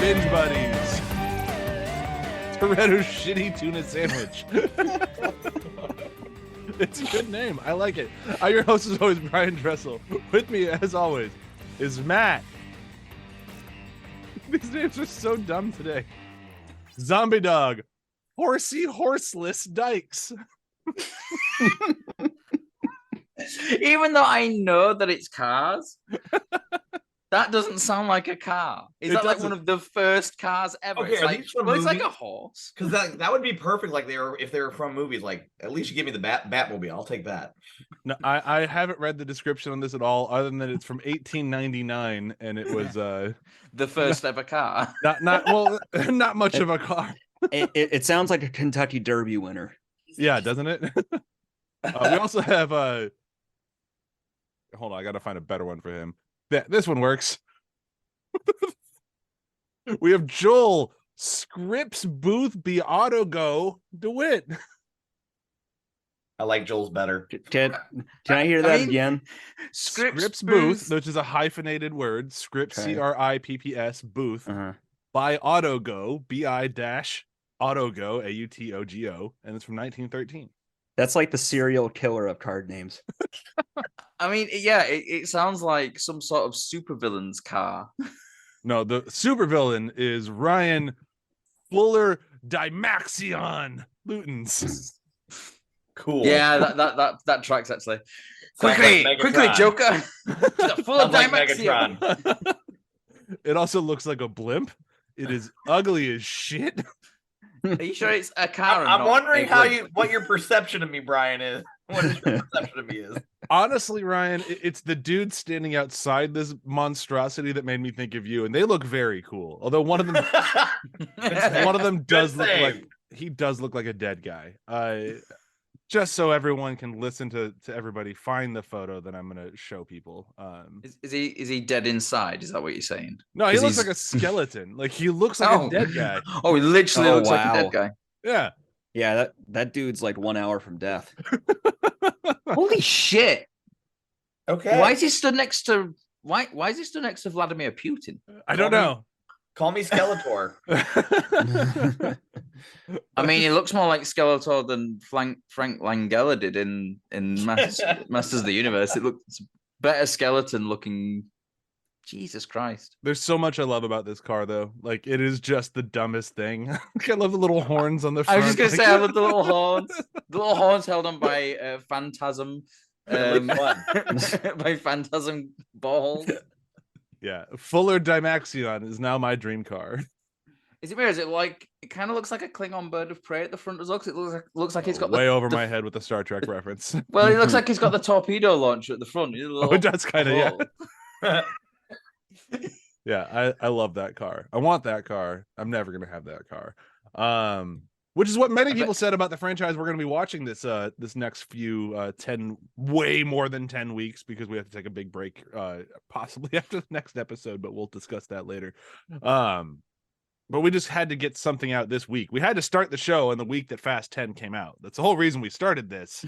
Binge Buddies. Toretto's shitty tuna sandwich. It's a good name. I like it. I'm your host, as always, Bryan Dressel. With me, as always, is Matt. These names are so dumb today. Zombie Dog Horsey Horseless Dykes. Even though I know that it's cars, that doesn't sound like a car. Is that like one of the first cars ever? Okay, it's like, it's like a horse. Because that would be perfect. Like if they were from movies. Like at least you give me the Batmobile. I'll take that. No, I haven't read the description on this at all, other than it's from 1899, and it was the first ever car. Not much of a car. It sounds like a Kentucky Derby winner. Yeah, doesn't it? We also have hold on, I gotta find a better one for him. This one works. We have Joel Scripps-Booth Bi-Autogo DeWitte. I like Joel's better. Can I hear that again? Scripps-Booth, which is a hyphenated word. Scripps, Okay. CRIPPS, Booth. Bi-Autogo, Bi-Autogo, AUTOGO, and it's from 1913. That's like the serial killer of card names. I mean, yeah, it sounds like some sort of supervillain's car. No, the supervillain is Ryan Fuller Dimaxion Lootens. Cool. Yeah, that tracks actually. Sounds Quickly, like quickly, Megatron. Joker! Full of Sounds like Dimaxion. Megatron. It also looks like a blimp. It is ugly as shit. Are you sure it's a car? I'm wondering what your perception of me, Brian, is. What is your perception of me is? Honestly, Ryan, it's the dude standing outside this monstrosity that made me think of you, and they look very cool. Although one of them does look like a dead guy. Just so everyone can listen to everybody, find the photo that I'm gonna show people. Is he dead inside? Is that what you're saying? No, he looks like a skeleton. Like he looks like a dead guy. Oh, he literally looks like a dead guy. Yeah. Yeah, that dude's like 1 hour from death. Holy shit! Okay. Why is he stood next to Vladimir Putin? I don't know. Call me Skeletor. I mean, he looks more like Skeletor than Frank Langella did in Masters of the Universe. It looks better skeleton looking. Jesus Christ. There's so much I love about this car, though. Like, it is just the dumbest thing. I love the little horns on the front. I was just going to say, I love the little horns. The little horns held on by Phantasm. By Phantasm ball. Yeah. Fuller Dimaxion is now my dream car. Is it weird? Is it like, it kind of looks like a Klingon bird of prey at the front as well? It looks like it's got way over my head with the Star Trek reference. Well, it looks like it's got the torpedo launcher at the front. Oh, it does kind of, yeah. Yeah, I love that car. I want that car. I'm never gonna have that car. Which is what many people said about the franchise we're gonna be watching this next few 10 way more than 10 weeks, because we have to take a big break possibly after the next episode, but we'll discuss that later. But we just had to get something out this week. We had to start the show on the week that Fast 10 came out. That's the whole reason we started this.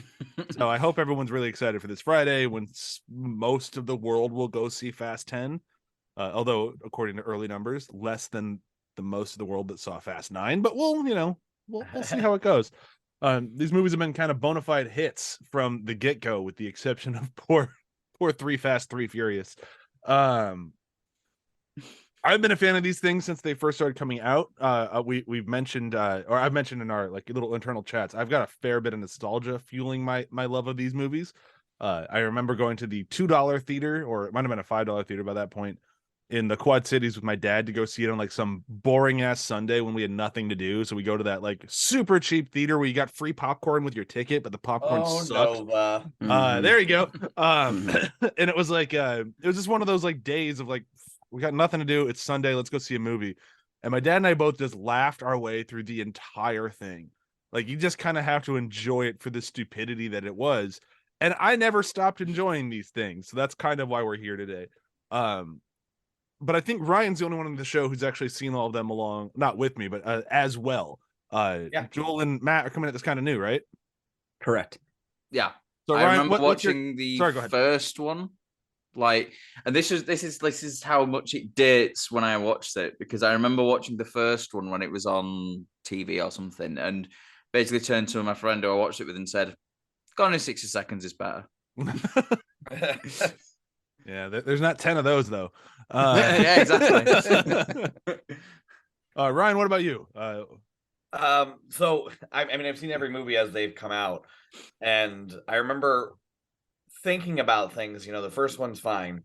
So I hope everyone's really excited for this Friday when most of the world will go see Fast 10. Although, according to early numbers, less than the most of the world that saw Fast 9. But we'll see how it goes. These movies have been kind of bona fide hits from the get-go, with the exception of poor 3 Fast, 3 Furious. I've been a fan of these things since they first started coming out. We've mentioned, or I've mentioned in our like little internal chats, I've got a fair bit of nostalgia fueling my love of these movies. I remember going to the $2 theater, or it might have been a $5 theater by that point, in the Quad Cities with my dad to go see it on like some boring ass Sunday when we had nothing to do. So we go to that like super cheap theater where you got free popcorn with your ticket, but the popcorn sucked. There you go. And it was like it was just one of those like days of like, we got nothing to do. It's Sunday. Let's go see a movie. And my dad and I both just laughed our way through the entire thing. Like, you just kind of have to enjoy it for the stupidity that it was. And I never stopped enjoying these things. So that's kind of why we're here today. But I think Ryan's the only one on the show who's actually seen all of them along, not with me, but as well. Yeah. Joel and Matt are coming at this kind of new, right? Correct. Yeah. So I Ryan, remember watching the first one Like, and this is how much it dates when I watched it, because I remember watching the first one when it was on TV or something, and basically turned to my friend who I watched it with and said, "Gone in 60 seconds is better." Yeah, there's not 10 of those though. Yeah, exactly. Ryan, what about you? So I mean, I've seen every movie as they've come out, and I remember thinking about things. You know, the first one's fine,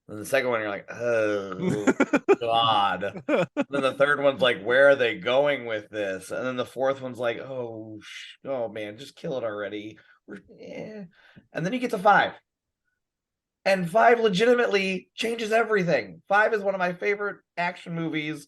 and the second one you're like, oh God. And then the third one's like, where are they going with this? And then the fourth one's like, oh man, just kill it already. And then you get to 5. And 5 legitimately changes everything. 5 is one of my favorite action movies,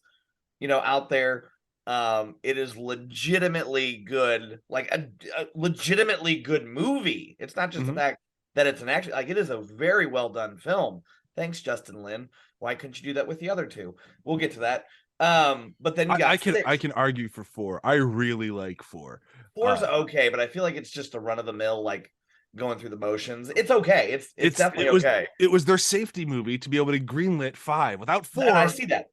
out there. It is legitimately good, like a legitimately good movie. It's not just the fact that it's an action, like it is a very well done film. Thanks, Justin Lin. Why couldn't you do that with the other 2? We'll get to that. But then you got I can argue for 4. I really like 4. 4's okay, but I feel like it's just a run of the mill, like going through the motions. It's okay. It's definitely okay. It was their safety movie to be able to greenlit 5 without 4. And I see that.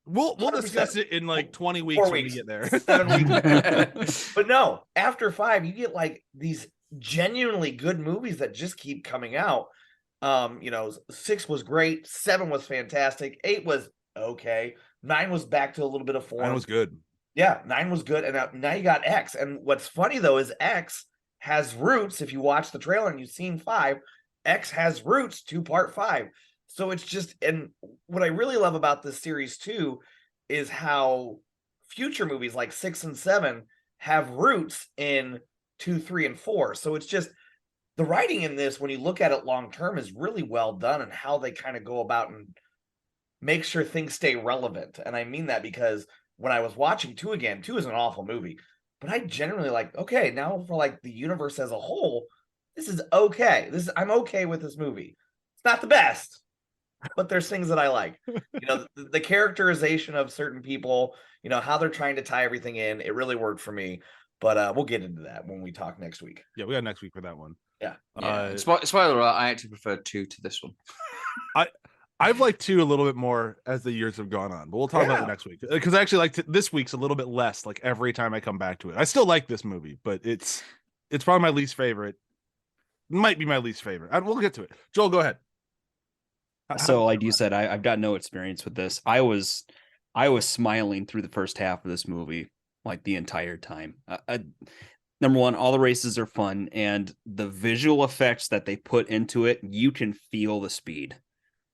We'll discuss it in like 20 weeks when we get there. 7 weeks. But no, after 5, you get like these genuinely good movies that just keep coming out. 6 was great, 7 was fantastic, 8 was okay, 9 was back to a little bit of form. 9 was good. Yeah, 9 was good, and now you got X. And what's funny though is X has roots. If you watch the trailer and you've seen 5, X has roots to part 5. So it's just, and what I really love about this series too is how future movies like 6 and 7 have roots in 2, 3, and 4. So it's just, the writing in this, when you look at it long term, is really well done, and how they kind of go about and make sure things stay relevant. And I mean that because when I was watching 2 again, 2 is an awful movie, but I genuinely like, okay, now for like the universe as a whole, this is okay. I'm okay with this movie. It's not the best, but there's things that I like. The characterization of certain people, how they're trying to tie everything in, it really worked for me. But we'll get into that when we talk next week. Yeah, we got next week for that one. Yeah. Spoiler alert, I actually prefer 2 to this one. I've liked 2 a little bit more as the years have gone on, but we'll talk about it next week, because I actually like this week's a little bit less. Like every time I come back to it, I still like this movie, but it's probably my least favorite. Might be my least favorite. We'll get to it. Joel, go ahead. So, like you said, I've got no experience with this. I was smiling through the first half of this movie like the entire time. Number one, all the races are fun, and the visual effects that they put into it, you can feel the speed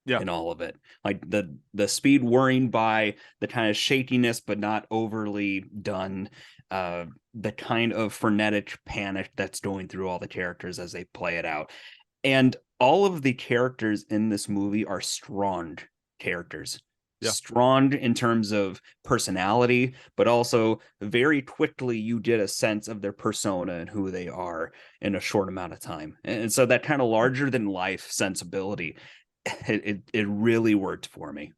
in all of it. Like the speed whirring by, the kind of shakiness but not overly done, the kind of frenetic panic that's going through all the characters as they play it out. And all of the characters in this movie are strong characters. Strong in terms of personality, but also very quickly you get a sense of their persona and who they are in a short amount of time. And so that kind of larger than life sensibility, it really worked for me.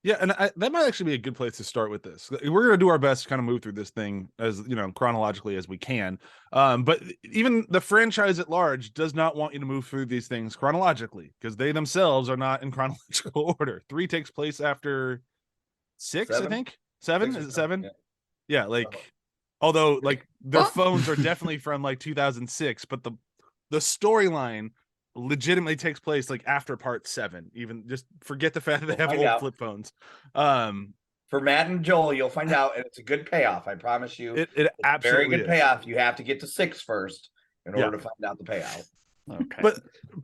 Yeah, and that might actually be a good place to start with this. We're going to do our best to kind of move through this thing as chronologically as we can. But even the franchise at large does not want you to move through these things chronologically, because they themselves are not in chronological order. 3 takes place after 6, 7? I think. 7? Is it 7? Yeah, like although like their phones are definitely from like 2006, but the storyline legitimately takes place like after part 7. Even just forget the fact that they have old flip phones. For Matt and Joel, you'll find out, and it's a good payoff. I promise you. It absolutely very good payoff. You have to get to 6 first in order to find out the payout. Okay.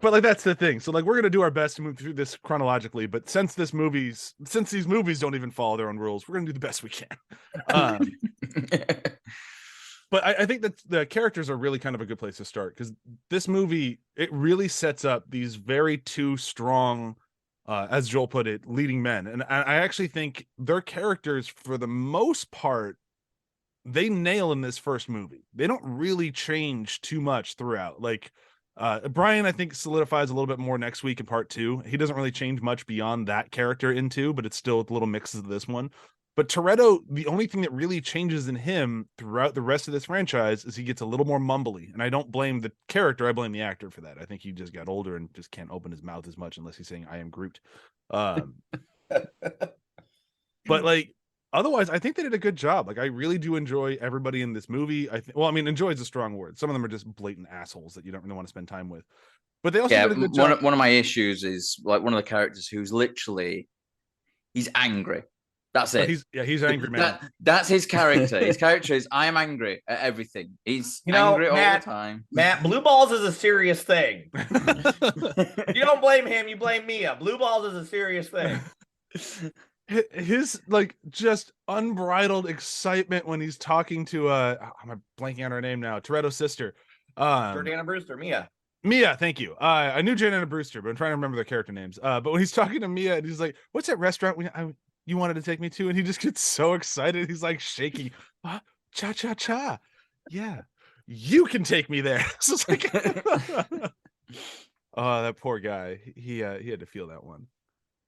But like that's the thing. So like we're gonna do our best to move through this chronologically, but since these movies don't even follow their own rules, we're gonna do the best we can. But I think that the characters are really kind of a good place to start, because this movie, it really sets up these very 2 strong, as Joel put it, leading men. And I actually think their characters, for the most part, they nail in this first movie. They don't really change too much throughout. Like Bryan, I think, solidifies a little bit more next week in part 2. He doesn't really change much beyond that character in 2, but it's still with little mixes of this one. But Toretto, the only thing that really changes in him throughout the rest of this franchise is he gets a little more mumbly. And I don't blame the character, I blame the actor for that. I think he just got older and just can't open his mouth as much unless he's saying I am Groot. But like otherwise, I think they did a good job. Like I really do enjoy everybody in this movie. Enjoy is a strong word. Some of them are just blatant assholes that you don't really want to spend time with. But they also did a good job. One of my issues is like one of the characters who's literally he's angry. That's it. He's angry, man. That's his character. His character is I am angry at everything. He's angry all the time. Matt, blue balls is a serious thing. You don't blame him, you blame Mia. Blue balls is a serious thing. His like just unbridled excitement when he's talking to I'm blanking on her name now, Toretto's sister. Jordana Brewster, Mia, thank you. I knew Jordana Brewster, but I'm trying to remember their character names. But when he's talking to Mia and he's like, what's that restaurant you wanted to take me to? And he just gets so excited. He's like shaking. Cha cha cha. Yeah. You can take me there. So it's like oh, that poor guy. He had to feel that one.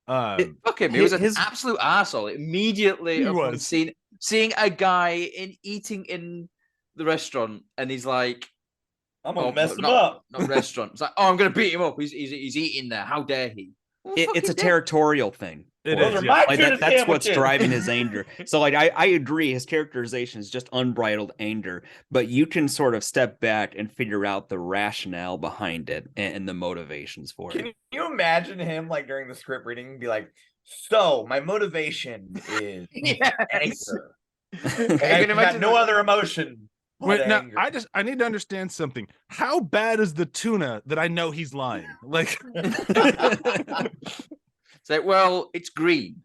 Fuck him. He was an absolute arsehole immediately upon seeing a guy eating in the restaurant, and he's like, I'm gonna mess him up. Not restaurant. It's like, oh, I'm gonna beat him up. He's eating there. How dare he? It's a territorial thing. That's what's driving his anger. So like I agree, his characterization is just unbridled anger, but you can sort of step back and figure out the rationale behind it and the motivations for it. Can you imagine him like during the script reading and be like, so my motivation is anger. And I've got no other emotion. Wait, now I need to understand something. How bad is the tuna that I know he's lying? Like say, well, it's green.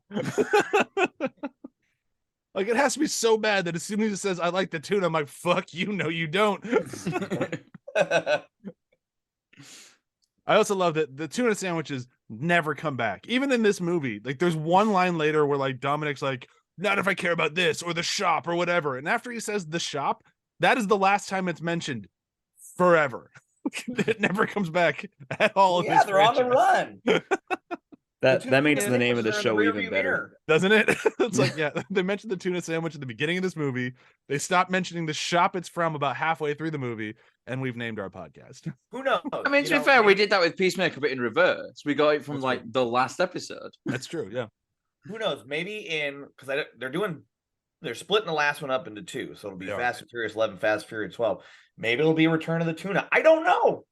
Like it has to be so bad that as soon as he says I like the tuna, I'm like, fuck you, no, you don't. I also love that the tuna sandwiches never come back. Even in this movie, like there's one line later where like Dominic's like, not if I care about this or the shop or whatever. And after he says the shop, that is the last time it's mentioned forever. It never comes back at all. Yeah, they're on the run. That makes the name of the show even better, doesn't it? It's like, yeah, they mentioned the tuna sandwich at the beginning of this movie. They stopped mentioning the shop it's from about halfway through the movie, and we've named our podcast. Who knows? I mean, to be fair, we did that with Peacemaker, but in reverse. We got it from like the last episode. That's true, yeah. Who knows? Maybe because they're splitting the last one up into two, so it'll be Fast and Furious 11, Fast and Furious 12. Maybe it'll be Return of the Tuna. I don't know.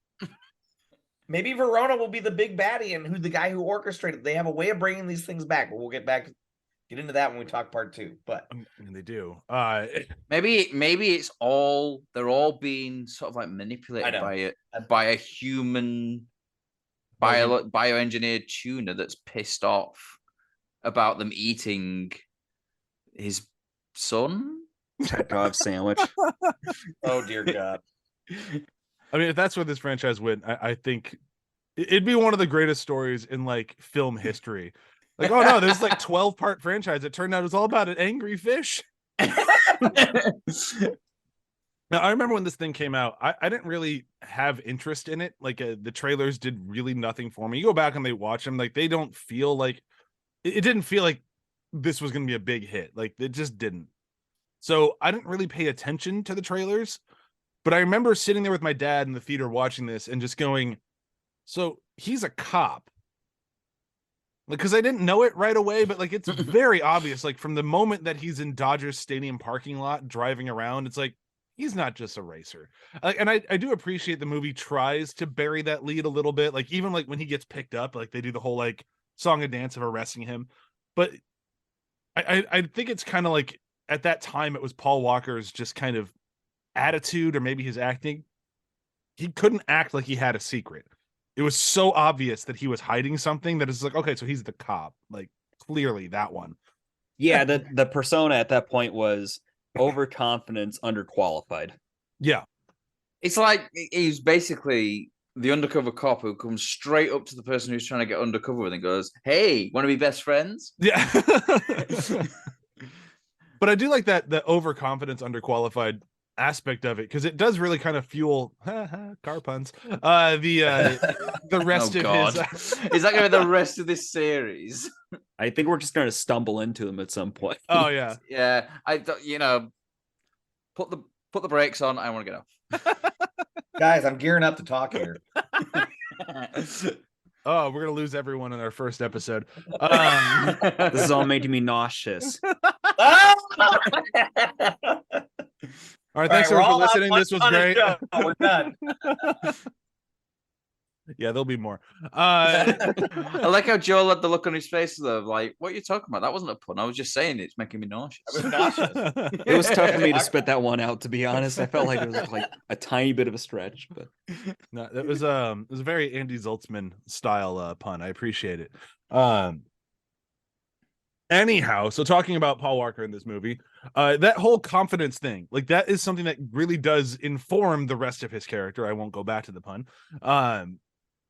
Maybe Verona will be the big baddie and who's the guy who orchestrated. They have a way of bringing these things back, but we'll get into that when we talk part 2. But and they do. Maybe it's all they're all being sort of like manipulated by a human bioengineered tuna that's pissed off about them eating his son. Dog sandwich. Oh dear God. I mean, if that's where this franchise went, I think it'd be one of the greatest stories in like film history. Like, oh no, there's like 12-part franchise. It turned out it was all about an angry fish. Now, I remember when this thing came out, I didn't really have interest in it. Like the trailers did really nothing for me. You go back and they watch them, like they don't feel like it didn't feel like this was going to be a big hit. Like it just didn't. So I didn't really pay attention to the trailers. But I remember sitting there with my dad in the theater watching this and just going, so he's a cop. Like, because I didn't know it right away, but like it's very obvious. Like from the moment that he's in Dodgers Stadium parking lot driving around, it's like he's not just a racer. And I do appreciate the movie tries to bury that lead a little bit. Like even like when he gets picked up, like they do the whole like song and dance of arresting him. But I think it's kind of like at that time it was Paul Walker's just kind of attitude or maybe his acting. He couldn't act like he had a secret. It was so obvious that he was hiding something that it's like, okay, so he's the cop. Like clearly that one. Yeah, the persona at that point was overconfidence, underqualified. Yeah. It's like he's basically the undercover cop who comes straight up to the person who's trying to get undercover with and goes, hey, want to be best friends? Yeah. But I do like that the overconfidence, underqualified aspect of it, because it does really kind of fuel car puns. The rest of his. Is that going to be the rest of this series? I think we're just going to stumble into them at some point. Oh yeah, yeah. Put the brakes on. I want to get off. Guys, I'm gearing up to talk here. Oh, we're gonna lose everyone in our first episode. This is all making me nauseous. All right, thanks everyone for listening. This was great. We're done. Yeah, there'll be more. I like how Joel had the look on his face of like, what are you talking about? That wasn't a pun. I was just saying it's making me nauseous. I was nauseous. It was tough for me to spit that one out, to be honest. I felt like it was like a tiny bit of a stretch, but no, it was a very Andy Zoltzman style pun. I appreciate it. Anyhow, so talking about Paul Walker in this movie, that whole confidence thing, like that is something that really does inform the rest of his character. I won't go back to the pun.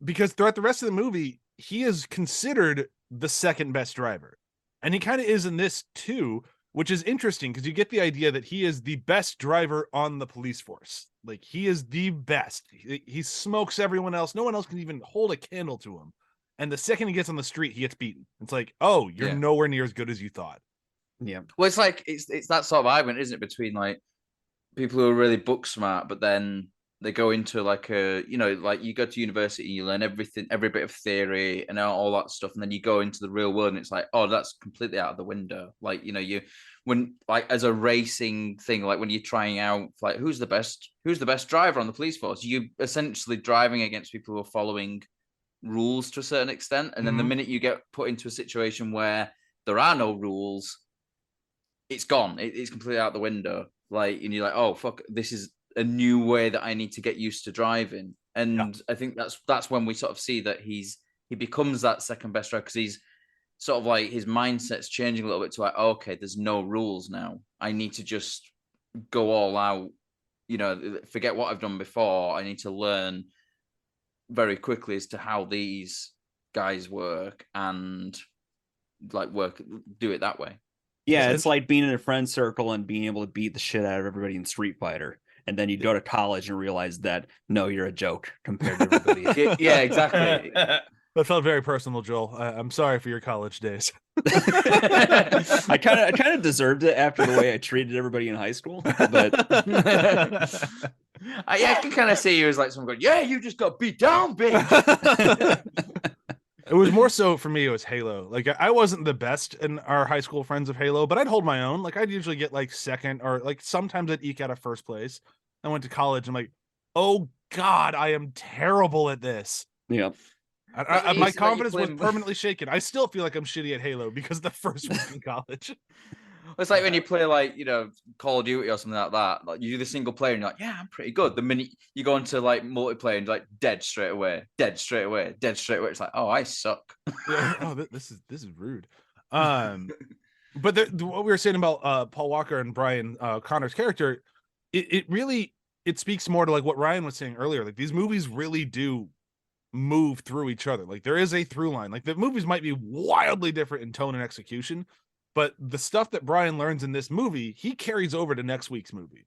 Because throughout the rest of the movie, he is considered the second best driver. And he kind of is in this too, which is interesting because you get the idea that he is the best driver on the police force. Like he is the best. He smokes everyone else. No one else can even hold a candle to him. And the second he gets on the street, he gets beaten. It's like, oh, you're nowhere near as good as you thought. Yeah. Well, it's like it's that sort of argument, isn't it, between like people who are really book smart, but then they go into like like you go to university, you learn everything, every bit of theory and all that stuff, and then you go into the real world, and it's like, oh, that's completely out of the window. Like when like as a racing thing, like when you're trying out like who's the best driver on the police force, you essentially driving against people who are following rules to a certain extent, and then the minute you get put into a situation where there are no rules, it's gone. It's completely out the window. Like, and you're like, oh fuck, this is a new way that I need to get used to driving. And I think that's when we sort of see that he becomes that second best driver, because he's sort of like his mindset's changing a little bit to like, oh, okay, there's no rules now. I need to just go all out, forget what I've done before. I need to learn very quickly as to how these guys work and like do it that way. Yeah, it's like being in a friend circle and being able to beat the shit out of everybody in Street Fighter. And then you go to college and realize that, no, you're a joke compared to everybody. Yeah, exactly. That felt very personal, Joel. I'm sorry for your college days. I kind of deserved it after the way I treated everybody in high school. But I can kind of see you as like someone going, yeah, you just got beat down, bitch. It was more so for me, it was Halo. Like I wasn't the best in our high school friends of Halo, but I'd hold my own. Like I'd usually get like second, or like sometimes I'd eke out of first place. I went to college. I'm like, oh God, I am terrible at this. Yeah. My confidence was permanently shaken. I still feel like I'm shitty at Halo because the first week in college. It's like when you play like, Call of Duty or something like that. Like you do the single player and you're like, yeah, I'm pretty good. The minute you go into like multiplayer and like dead straight away. It's like, oh, I suck. Yeah, oh, this is rude. But what we were saying about Paul Walker and Brian Connor's character, it really speaks more to like what Ryan was saying earlier. Like these movies really do move through each other. Like there is a through line. Like the movies might be wildly different in tone and execution, but the stuff that Brian learns in this movie, he carries over to next week's movie.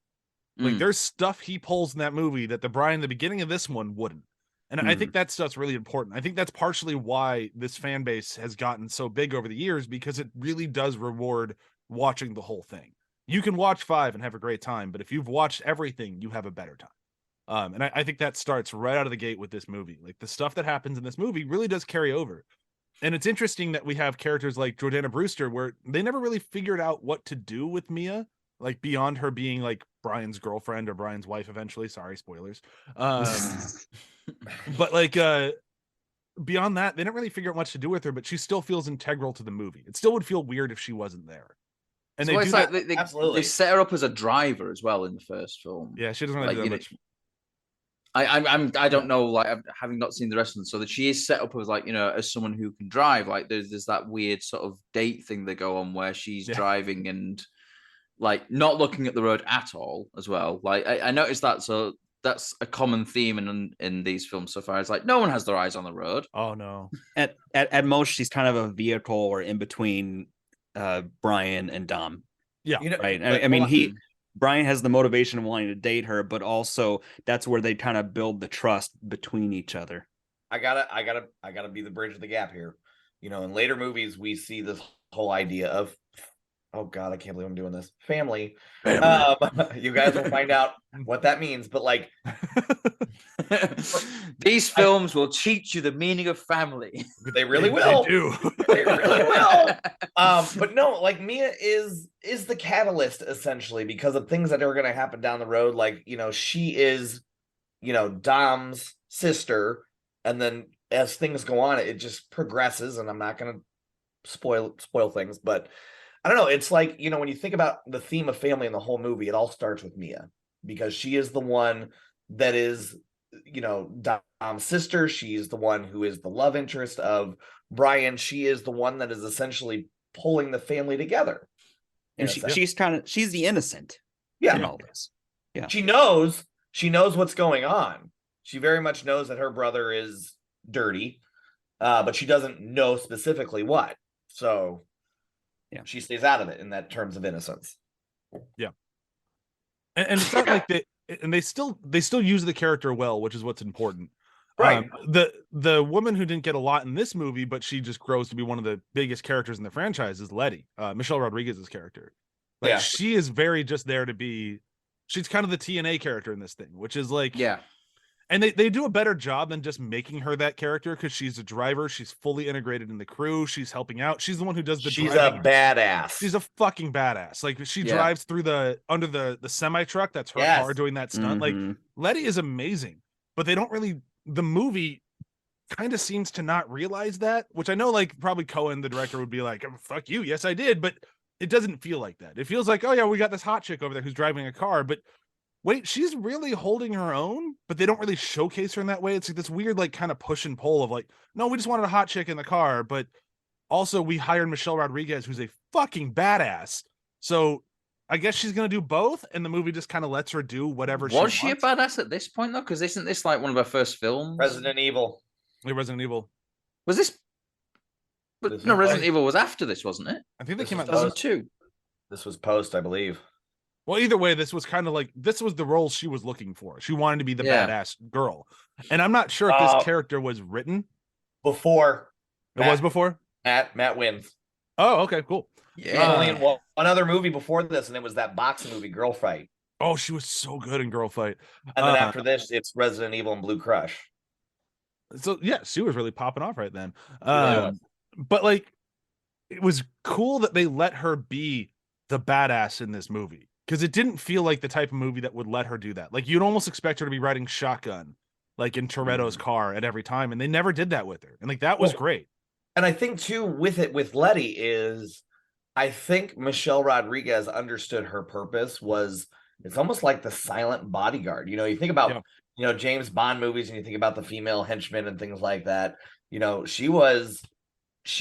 Like there's stuff he pulls in that movie that the Brian, the beginning of this one, wouldn't. And I think that stuff's really important. I think that's partially why this fan base has gotten so big over the years, because it really does reward watching the whole thing. You can watch 5 and have a great time, but if you've watched everything, you have a better time. And I think that starts right out of the gate with this movie. Like the stuff that happens in this movie really does carry over. And it's interesting that we have characters like Jordana Brewster, where they never really figured out what to do with Mia, like beyond her being like Brian's girlfriend or Brian's wife eventually. Sorry, spoilers. But like beyond that, they didn't really figure out much to do with her, but she still feels integral to the movie. It still would feel weird if she wasn't there. And so they it's do like that. they set her up as a driver as well in the first film. Yeah, she doesn't really do that much. I don't know, like having not seen the rest of them, so that she is set up as like, as someone who can drive. Like there's that weird sort of date thing they go on where she's driving and like not looking at the road at all as well. Like I noticed that, so that's a common theme in these films so far. It's like no one has their eyes on the road. Oh no. At most she's kind of a vehicle or in between Brian and Dom. Yeah. Right. I mean Bryan has the motivation of wanting to date her, but also that's where they kind of build the trust between each other. I gotta be the bridge of the gap here. You know, in later movies, we see this whole idea of, oh God, I can't believe I'm doing this. Family. You guys will find out what that means. But like, these films will teach you the meaning of family. They really will. They do. They really will. But no, like Mia is the catalyst essentially because of things that are going to happen down the road. Like, you know, she is, you know, Dom's sister, and then as things go on, it just progresses. And I'm not going to spoil things, but I don't know. It's like, you know, when you think about the theme of family in the whole movie, it all starts with Mia because she is the one that is, you know, Dom's sister. She's the one who is the love interest of Bryan. She is the one that is essentially pulling the family together. And she's the innocent. Yeah. In all this. Yeah. She knows what's going on. She very much knows that her brother is dirty, but she doesn't know specifically what. So yeah, she stays out of it in that terms of innocence. Yeah. And it's not like they still use the character well, which is what's important. Right. The woman who didn't get a lot in this movie, but she just grows to be one of the biggest characters in the franchise is Letty, Michelle Rodriguez's character. Like, yeah, she is very just there to be. She's kind of the TNA character in this thing, which is like, yeah. And they do a better job than just making her that character because she's a driver. She's fully integrated in the crew. She's helping out. She's the one who does the She's driving. a badass. She's a fucking badass. Like she drives through under the semi truck. That's her car doing that stunt. Mm-hmm. Like Letty is amazing, but they don't really. The movie kind of seems to not realize that, which I know like probably Cohen, the director, would be like, oh, fuck you. Yes, I did. But it doesn't feel like that. It feels like, oh yeah, we got this hot chick over there who's driving a car, but wait, she's really holding her own, but they don't really showcase her in that way. It's like this weird, like, kind of push and pull of like, no, we just wanted a hot chick in the car, but also we hired Michelle Rodriguez, who's a fucking badass. So I guess she's gonna do both, and the movie just kind of lets her do whatever she wants. Was she a badass at this point though? Because isn't this like one of her first films? Resident Evil. Yeah, Resident Evil. Was this? But no, Resident Evil was after this, wasn't it? I think they came out in 2002. This was post, I believe. Well, either way, this was kind of like, this was the role she was looking for. She wanted to be the badass girl. And I'm not sure if this character was written. Before. It was before? Matt wins. Oh, okay, cool. Yeah. Only in one other movie before this, and it was that boxing movie, Girl Fight. Oh, she was so good in Girl Fight. And then after this, it's Resident Evil and Blue Crush. So, yeah, she was really popping off right then. But, like, it was cool that they let her be the badass in this movie. Because it didn't feel like the type of movie that would let her do that. Like, you'd almost expect her to be riding shotgun, like in Toretto's car at every time. And they never did that with her. And, like, that was great. And I think, too, with Letty is, I think Michelle Rodriguez understood her purpose was, it's almost like the silent bodyguard. You know, you think about, you know, James Bond movies and you think about the female henchmen and things like that. You know, she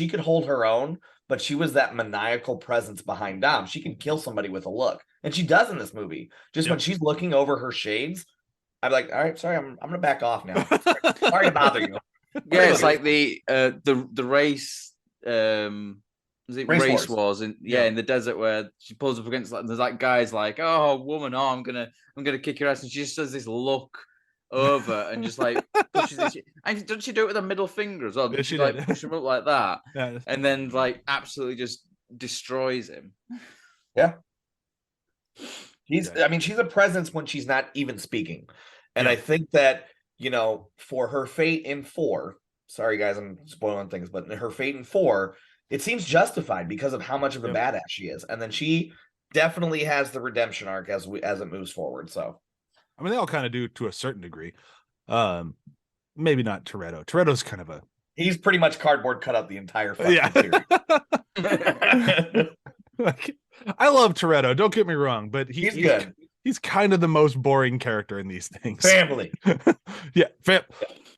could hold her own, but she was that maniacal presence behind Dom. She can kill somebody with a look. And she does in this movie. Just when she's looking over her shades, I'm like, all right, sorry, I'm gonna back off now. Sorry to bother you. Yeah, it's like the race was it race wars in in the desert where she pulls up against, like, there's like guys like, oh woman, oh I'm gonna kick your ass, and she just does this look over and just like pushes this, and doesn't she do it with a middle finger as well? Does she like push him up like that? Yeah. And then like absolutely just destroys him. Yeah. She's a presence when she's not even speaking. And I think that, you know, for her fate in 4, sorry guys, I'm spoiling things, but her fate in 4, it seems justified because of how much of a badass she is. And then she definitely has the redemption arc as it moves forward. So I mean, they all kind of do to a certain degree. Maybe not Toretto. Toretto's kind of he's pretty much cardboard cut out the entire fucking series. Like, I love Turetto, don't get me wrong, but he's good. He's kind of the most boring character in these things. Family.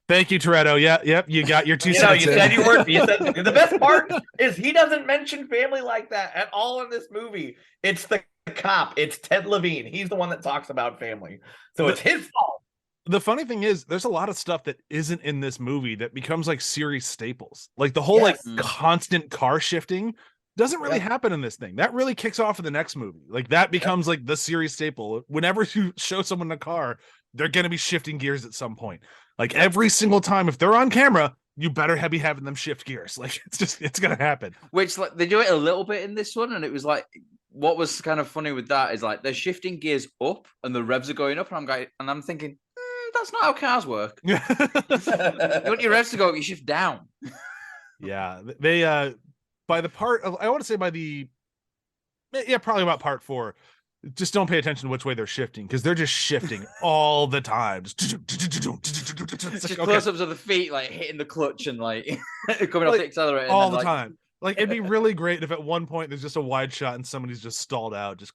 Thank you, Turetto. Yep, you got your 2 cents. You said you weren't. The best part is he doesn't mention family like that at all in this movie. It's the cop. It's Ted Levine. He's the one that talks about family. So it's his fault. The funny thing is, there's a lot of stuff that isn't in this movie that becomes like series staples. Like the whole like constant car shifting. Doesn't really happen in this thing. That really kicks off in the next movie. Like that becomes like the series staple. Whenever you show someone in a car, they're going to be shifting gears at some point. Like every single time, if they're on camera, you better be having them shift gears. Like it's going to happen. Which like they do it a little bit in this one, and it was like what was kind of funny with that is like they're shifting gears up and the revs are going up, and I'm thinking that's not how cars work. You want your revs to go up, you shift down. Yeah, they by the part of, I want to say by the probably about part 4, just don't pay attention to which way they're shifting because they're just shifting all the time. Just close-ups of the feet like hitting the clutch and like coming off the accelerator all the time. Like it'd be really great if at one point there's just a wide shot and somebody's just stalled out. Just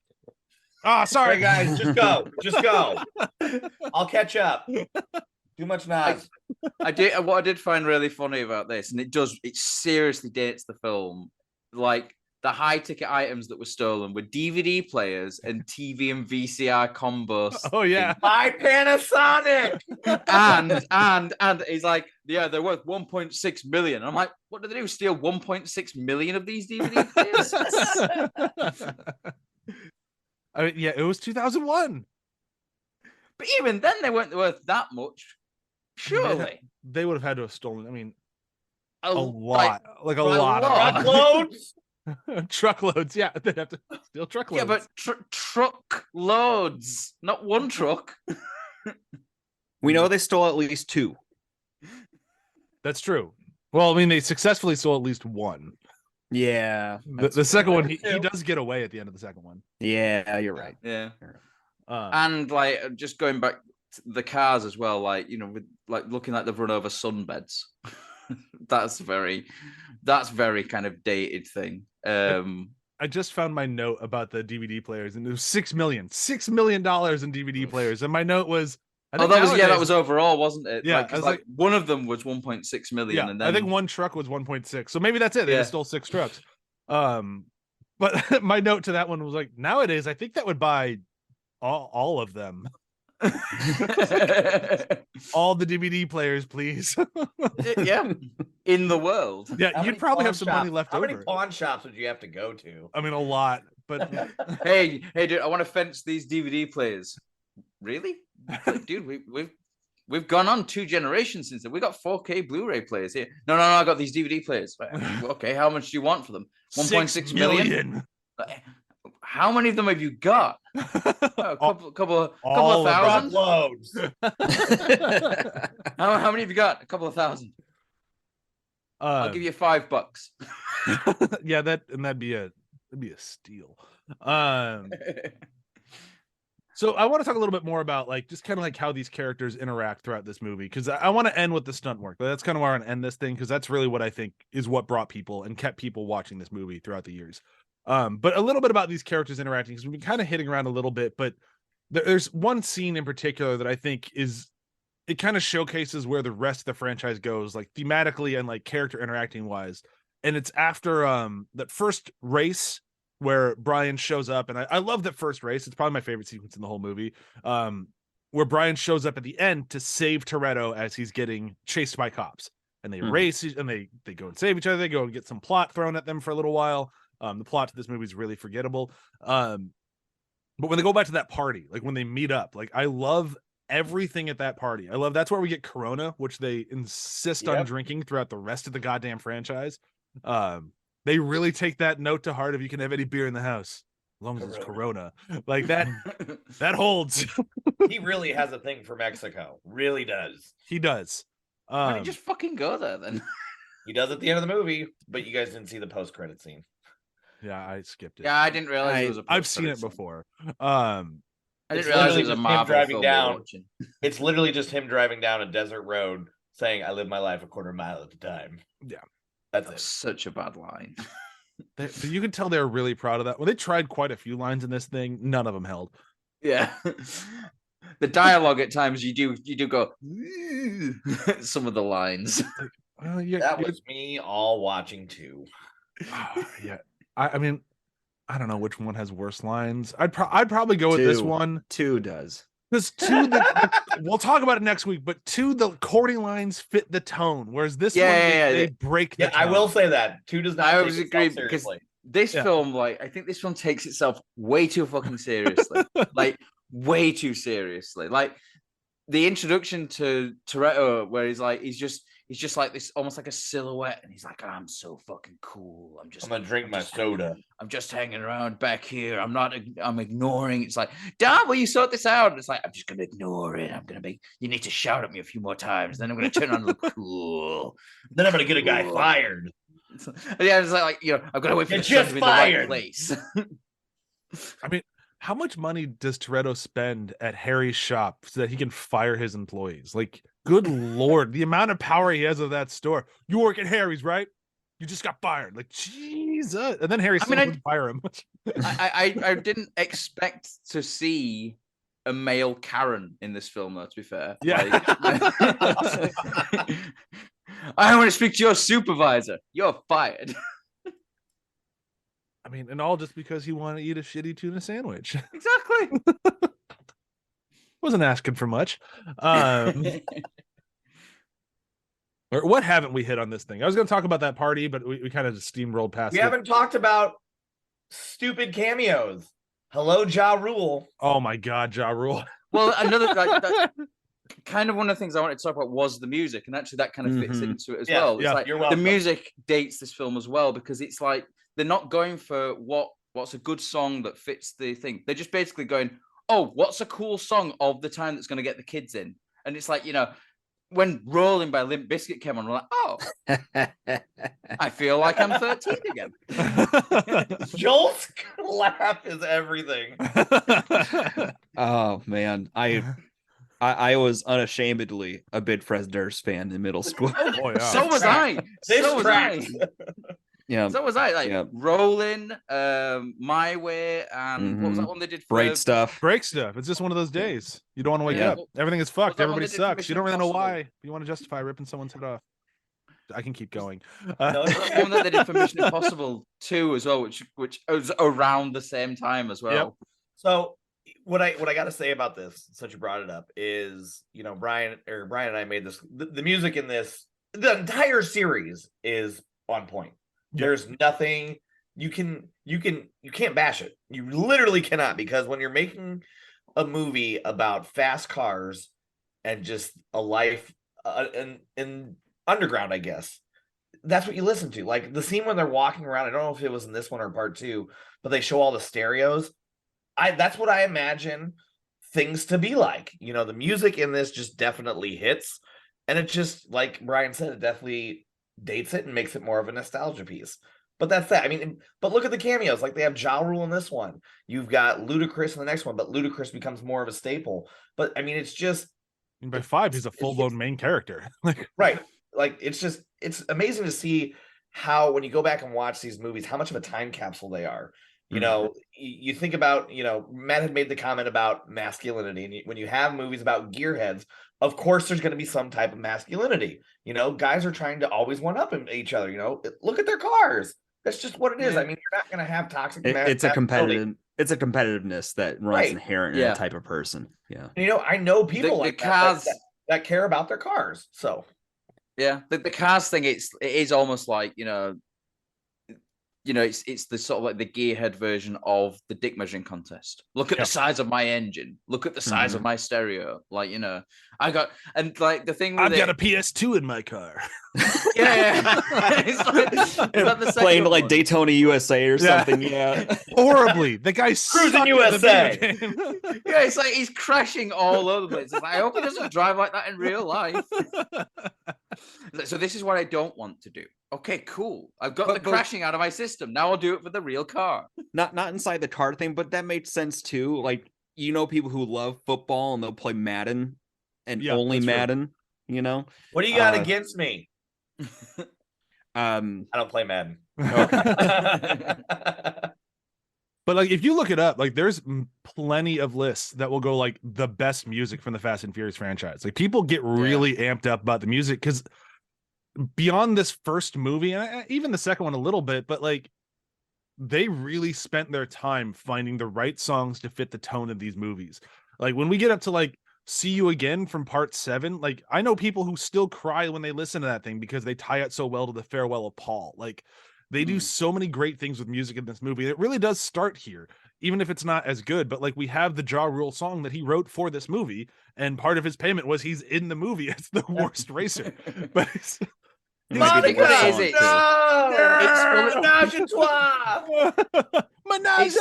sorry guys, just go. I'll catch up. Too much noise. What I did find really funny about this, and it seriously dates the film. Like the high ticket items that were stolen were DVD players and TV and VCR combos. Oh yeah, my Panasonic. and he's like, yeah, they're worth 1.6 million. I'm like, what did they do? Steal 1.6 million of these DVD players? I mean, yeah, it was 2001. But even then, they weren't worth that much. Surely they would have had to have stolen. I mean, a lot, like a lot of truckloads. Truckloads, yeah, they'd have to steal truckloads. Yeah, but truckloads, not one truck. We know they stole at least 2. That's true. Well, I mean, they successfully stole at least 1. Yeah, the second one, he does get away at the end of the second one. Yeah, you're right. Yeah, and like just going back to the cars as well, like with like looking like they've run over sunbeds. that's very kind of dated thing. I just found my note about the DVD players, and it was $6 million in DVD players, and my note was, that was overall, wasn't it? Yeah, like one of them was 1.6 million, yeah, and then I think one truck was 1.6, so maybe that's it. They just stole 6 trucks. But my note to that one was like, nowadays I think that would buy all of them. All the DVD players, please. Yeah, in the world. Yeah, you'd probably have some money left over. How many pawn shops would you have to go to? I mean, a lot. But hey, dude, I want to fence these DVD players. Really, dude? We've gone on 2 generations since then. We got 4K Blu-ray players here. No, I got these DVD players. Okay, how much do you want for them? 1.6 million. How many of them have you got? A couple of thousand. Loads. How many have you got? A couple of thousand. I'll give you $5. Yeah, that'd be a steal. So I want to talk a little bit more about like just kind of like how these characters interact throughout this movie, because I want to end with the stunt work. That's kind of where I want to end this thing, because that's really what I think is what brought people and kept people watching this movie throughout the years. But a little bit about these characters interacting, because we've been kind of hitting around a little bit, but there's one scene in particular that I think it kind of showcases where the rest of the franchise goes, like thematically and like character interacting wise. And it's after that first race where Bryan shows up, and I love that first race. It's probably my favorite sequence in the whole movie. Where Bryan shows up at the end to save Toretto as he's getting chased by cops, and they race and they go and save each other. They go and get some plot thrown at them for a little while. The plot to this movie is really forgettable. But when they go back to that party, like when they meet up, like I love everything at that party. I love that's where we get Corona, which they insist on drinking throughout the rest of the goddamn franchise. They really take that note to heart. If you can have any beer in the house, as long as it's Corona, like that, that holds. He really has a thing for Mexico. Really does. He does. Why don't you just fucking go there then? He does at the end of the movie, but you guys didn't see the post-credit scene. Yeah, I skipped it. Yeah, I didn't realize it was a I've seen it before. I didn't realize it was a Marvel driving film down. It's literally just him driving down a desert road saying, "I live my life a quarter mile at a time." Yeah. That's such a bad line. You can tell they're really proud of that. Well, they tried quite a few lines in this thing. None of them held. Yeah. The dialogue at times you do go some of the lines. That was me all watching too. Yeah. I mean, I don't know which one has worse lines. I'd probably go with this one. 2 does. Because 2, we'll talk about it next week, but 2, the courting lines fit the tone, whereas this one, they break the tone. I will say that 2 does not. I always agree because this film, like, I think this film takes itself way too fucking seriously. Like, way too seriously. Like, the introduction to Toretto, where he's just like this, almost like a silhouette, and he's like, I'm so fucking cool. I'm gonna drink my soda. I'm just hanging around back here. I'm ignoring. It's like, Dom, will you sort this out? And it's like, I'm just gonna ignore it. You need to shout at me a few more times. Then I'm gonna turn on and look cool. Then I'm gonna get a guy fired. Yeah, it's like, I've got to wait for the sun to be in the right place. I mean, how much money does Toretto spend at Harry's shop so that he can fire his employees? Like, good Lord, the amount of power he has of that store. You work at Harry's, right? You just got fired. Like, Jesus. And then Harry still would fire him. I didn't expect to see a male Karen in this film, though, to be fair. Yeah. Like, I want to speak to your supervisor. You're fired. I mean, and all just because he wanted to eat a shitty tuna sandwich. Exactly. Wasn't asking for much. Or what haven't we hit on this thing? I was going to talk about that party, but we kind of just steamrolled past it. We haven't talked about stupid cameos. Hello, Ja Rule. Oh my God, Ja Rule. Well, another kind of one of the things I wanted to talk about was the music, and actually that kind of fits into it as well. It's like the music dates this film as well, because it's like they're not going for what's a good song that fits the thing. They're just basically going, oh, what's a cool song of the time that's going to get the kids in? And it's like, when Rolling by Limp Bizkit came on, we're like, oh, I feel like I'm 13 again. Joel's laugh is everything. Oh man, I was unashamedly a big Fred Durst fan in middle school. Oh, yeah. So was I. Yeah. So was I. Like Rolling, My Way, and what was that one they did for Break Stuff? Break Stuff. It's just one of those days. You don't want to wake up. Everything is fucked. Everybody sucks. You don't really know why. You want to justify ripping someone's head off. I can keep going. No, the one that they did for Mission Impossible 2 as well, which was around the same time as well. Yep. So what I got to say about this, since you brought it up, is Bryan and I made this. The music in this, the entire series is on point. Yep. There's nothing you can't bash it. You literally cannot, because when you're making a movie about fast cars and just a life in underground, I guess that's what you listen to. Like the scene when they're walking around, I don't know if it was in this one or part 2, but they show all the stereos. That's what I imagine things to be like. The music in this just definitely hits, and it just, like Bryan said, it definitely dates it and makes it more of a nostalgia piece. But that's that. I mean, but look at the cameos. Like they have Ja Rule in this one. You've got Ludacris in the next one, but Ludacris becomes more of a staple. But I mean, it's just, and by 5, he's a full-blown main character. Right. Like it's amazing to see how, when you go back and watch these movies, how much of a time capsule they are. You think about, Matt had made the comment about masculinity, and when you have movies about gearheads, of course there's going to be some type of masculinity. Guys are trying to always one up each other. Look at their cars. That's just what it is. I mean, you're not going to have toxic. It's a competitiveness that runs inherent in that type of person. Yeah. I know people that care about their cars. So yeah, the cars thing, it is almost like, it's the sort of like the gearhead version of the dick measuring contest. Look at the size of my engine. Look at the size of my stereo. Like, I got, and like the thing with I've got a PS2 in my car. Yeah. It's like the playing like Daytona USA or something. Yeah. Horribly. The guy's cruising USA. Yeah, it's like he's crashing all over the place. It's like, I hope he doesn't drive like that in real life. So this is what I don't want to do. Okay, cool. I've got the crashing out of my system. Now I'll do it for the real car. Not inside the car thing, but that makes sense too. Like, people who love football and they'll play Madden and only Madden, What do you got against me? I don't play Madden. Okay. But like, if you look it up, like there's plenty of lists that will go like the best music from the Fast and Furious franchise. Like people get really amped up about the music because beyond this first movie, and even the second one a little bit, but like they really spent their time finding the right songs to fit the tone of these movies. Like when we get up to like See You Again from part 7, like I know people who still cry when they listen to that thing because they tie it so well to the Farewell of Paul. Like They do so many great things with music in this movie. It really does start here, even if it's not as good. But like we have the Ja Rule song that he wrote for this movie, and part of his payment was he's in the movie as the worst racer. But it's, Monica, what it is, no! Menage a trois! Menage!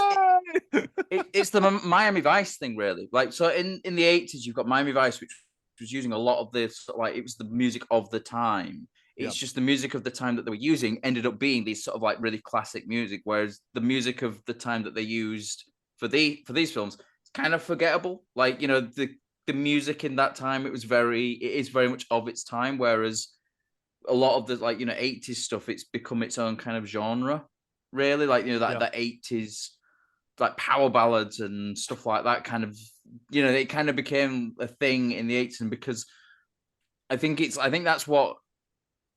It's the Miami Vice thing, really. Like, so in the 80s, you've got Miami Vice, which was using a lot of this, like, it was the music of the time. It's just the music of the time that they were using ended up being these sort of like really classic music, whereas the music of the time that they used for these films is kind of forgettable. Like, you know, the music in that time, it is very much of its time, whereas a lot of the, like, you know, 80s stuff, it's become its own kind of genre, really. Like, you know, that 80s like power ballads and stuff like that kind of, you know, it kind of became a thing in the 80s. And because I think that's what,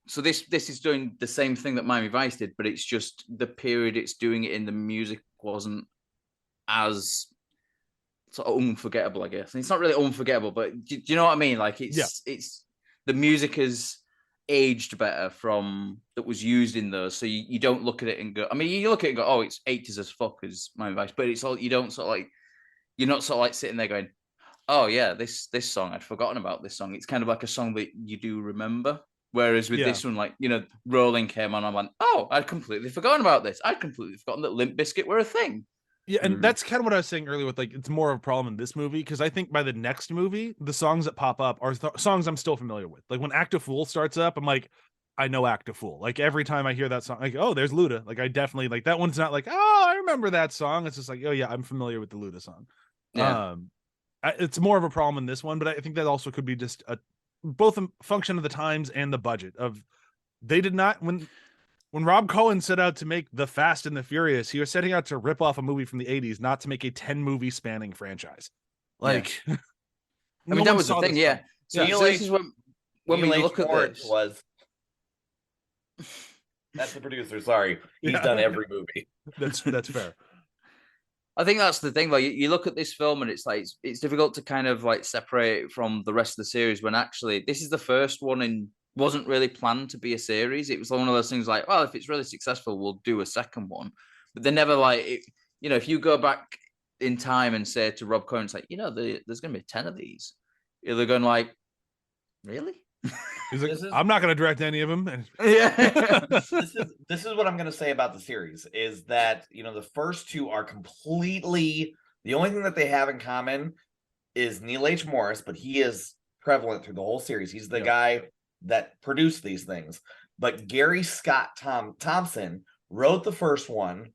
so this is doing the same thing that Miami Vice did, but it's just the period it's doing it in, the music wasn't as sort of unforgettable, I guess. And it's not really unforgettable, but do you know what I mean? Like it's the music has aged better from that was used in those. So you don't look at it and go, I mean, you look at it and go, oh, it's 80s as fuck as Miami Vice, but it's all, you don't sort of like, you're not sort of like sitting there going, oh yeah, this song, I'd forgotten about this song. It's kind of like a song that you do remember. Whereas with this one, like, you know, Rolling came on, I'm like, oh, I'd completely forgotten about this. I'd completely forgotten that Limp Bizkit were a thing. Yeah, and that's kind of what I was saying earlier with, like, it's more of a problem in this movie, because I think by the next movie, the songs that pop up are songs I'm still familiar with. Like, when Act of Fool starts up, I'm like, I know Act of Fool. Like, every time I hear that song, like, oh, there's Luda. Like, I definitely, like, that one's not like, oh, I remember that song. It's just like, oh, yeah, I'm familiar with the Luda song. Yeah. It's more of a problem in this one, but I think that also could be just both a function of the times and the budget of, they did not, when Rob Cohen set out to make The Fast and the Furious, he was setting out to rip off a movie from the 80s, not to make a 10-movie spanning franchise. Like, I mean, that was the thing, yeah. So this is when we look at this. That's the producer. Sorry, he's done every movie. That's fair. I think that's the thing. Like, you look at this film, and it's like it's difficult to kind of like separate it from the rest of the series. When actually, this is the first one in. Wasn't really planned to be a series. It was one of those things like, well, if it's really successful, we'll do a second one. But they never like it, you know, if you go back in time and say to Rob Cohen, it's like, you know, there's going to be 10 of these. They're going like, really? He's like, I'm not going to direct any of them. Yeah. This is what I'm going to say about the series is that, you know, the first two are completely, the only thing that they have in common is Neil H. Morris, but he is prevalent through the whole series. He's the guy that produced these things. But Gary Scott Thompson wrote the first one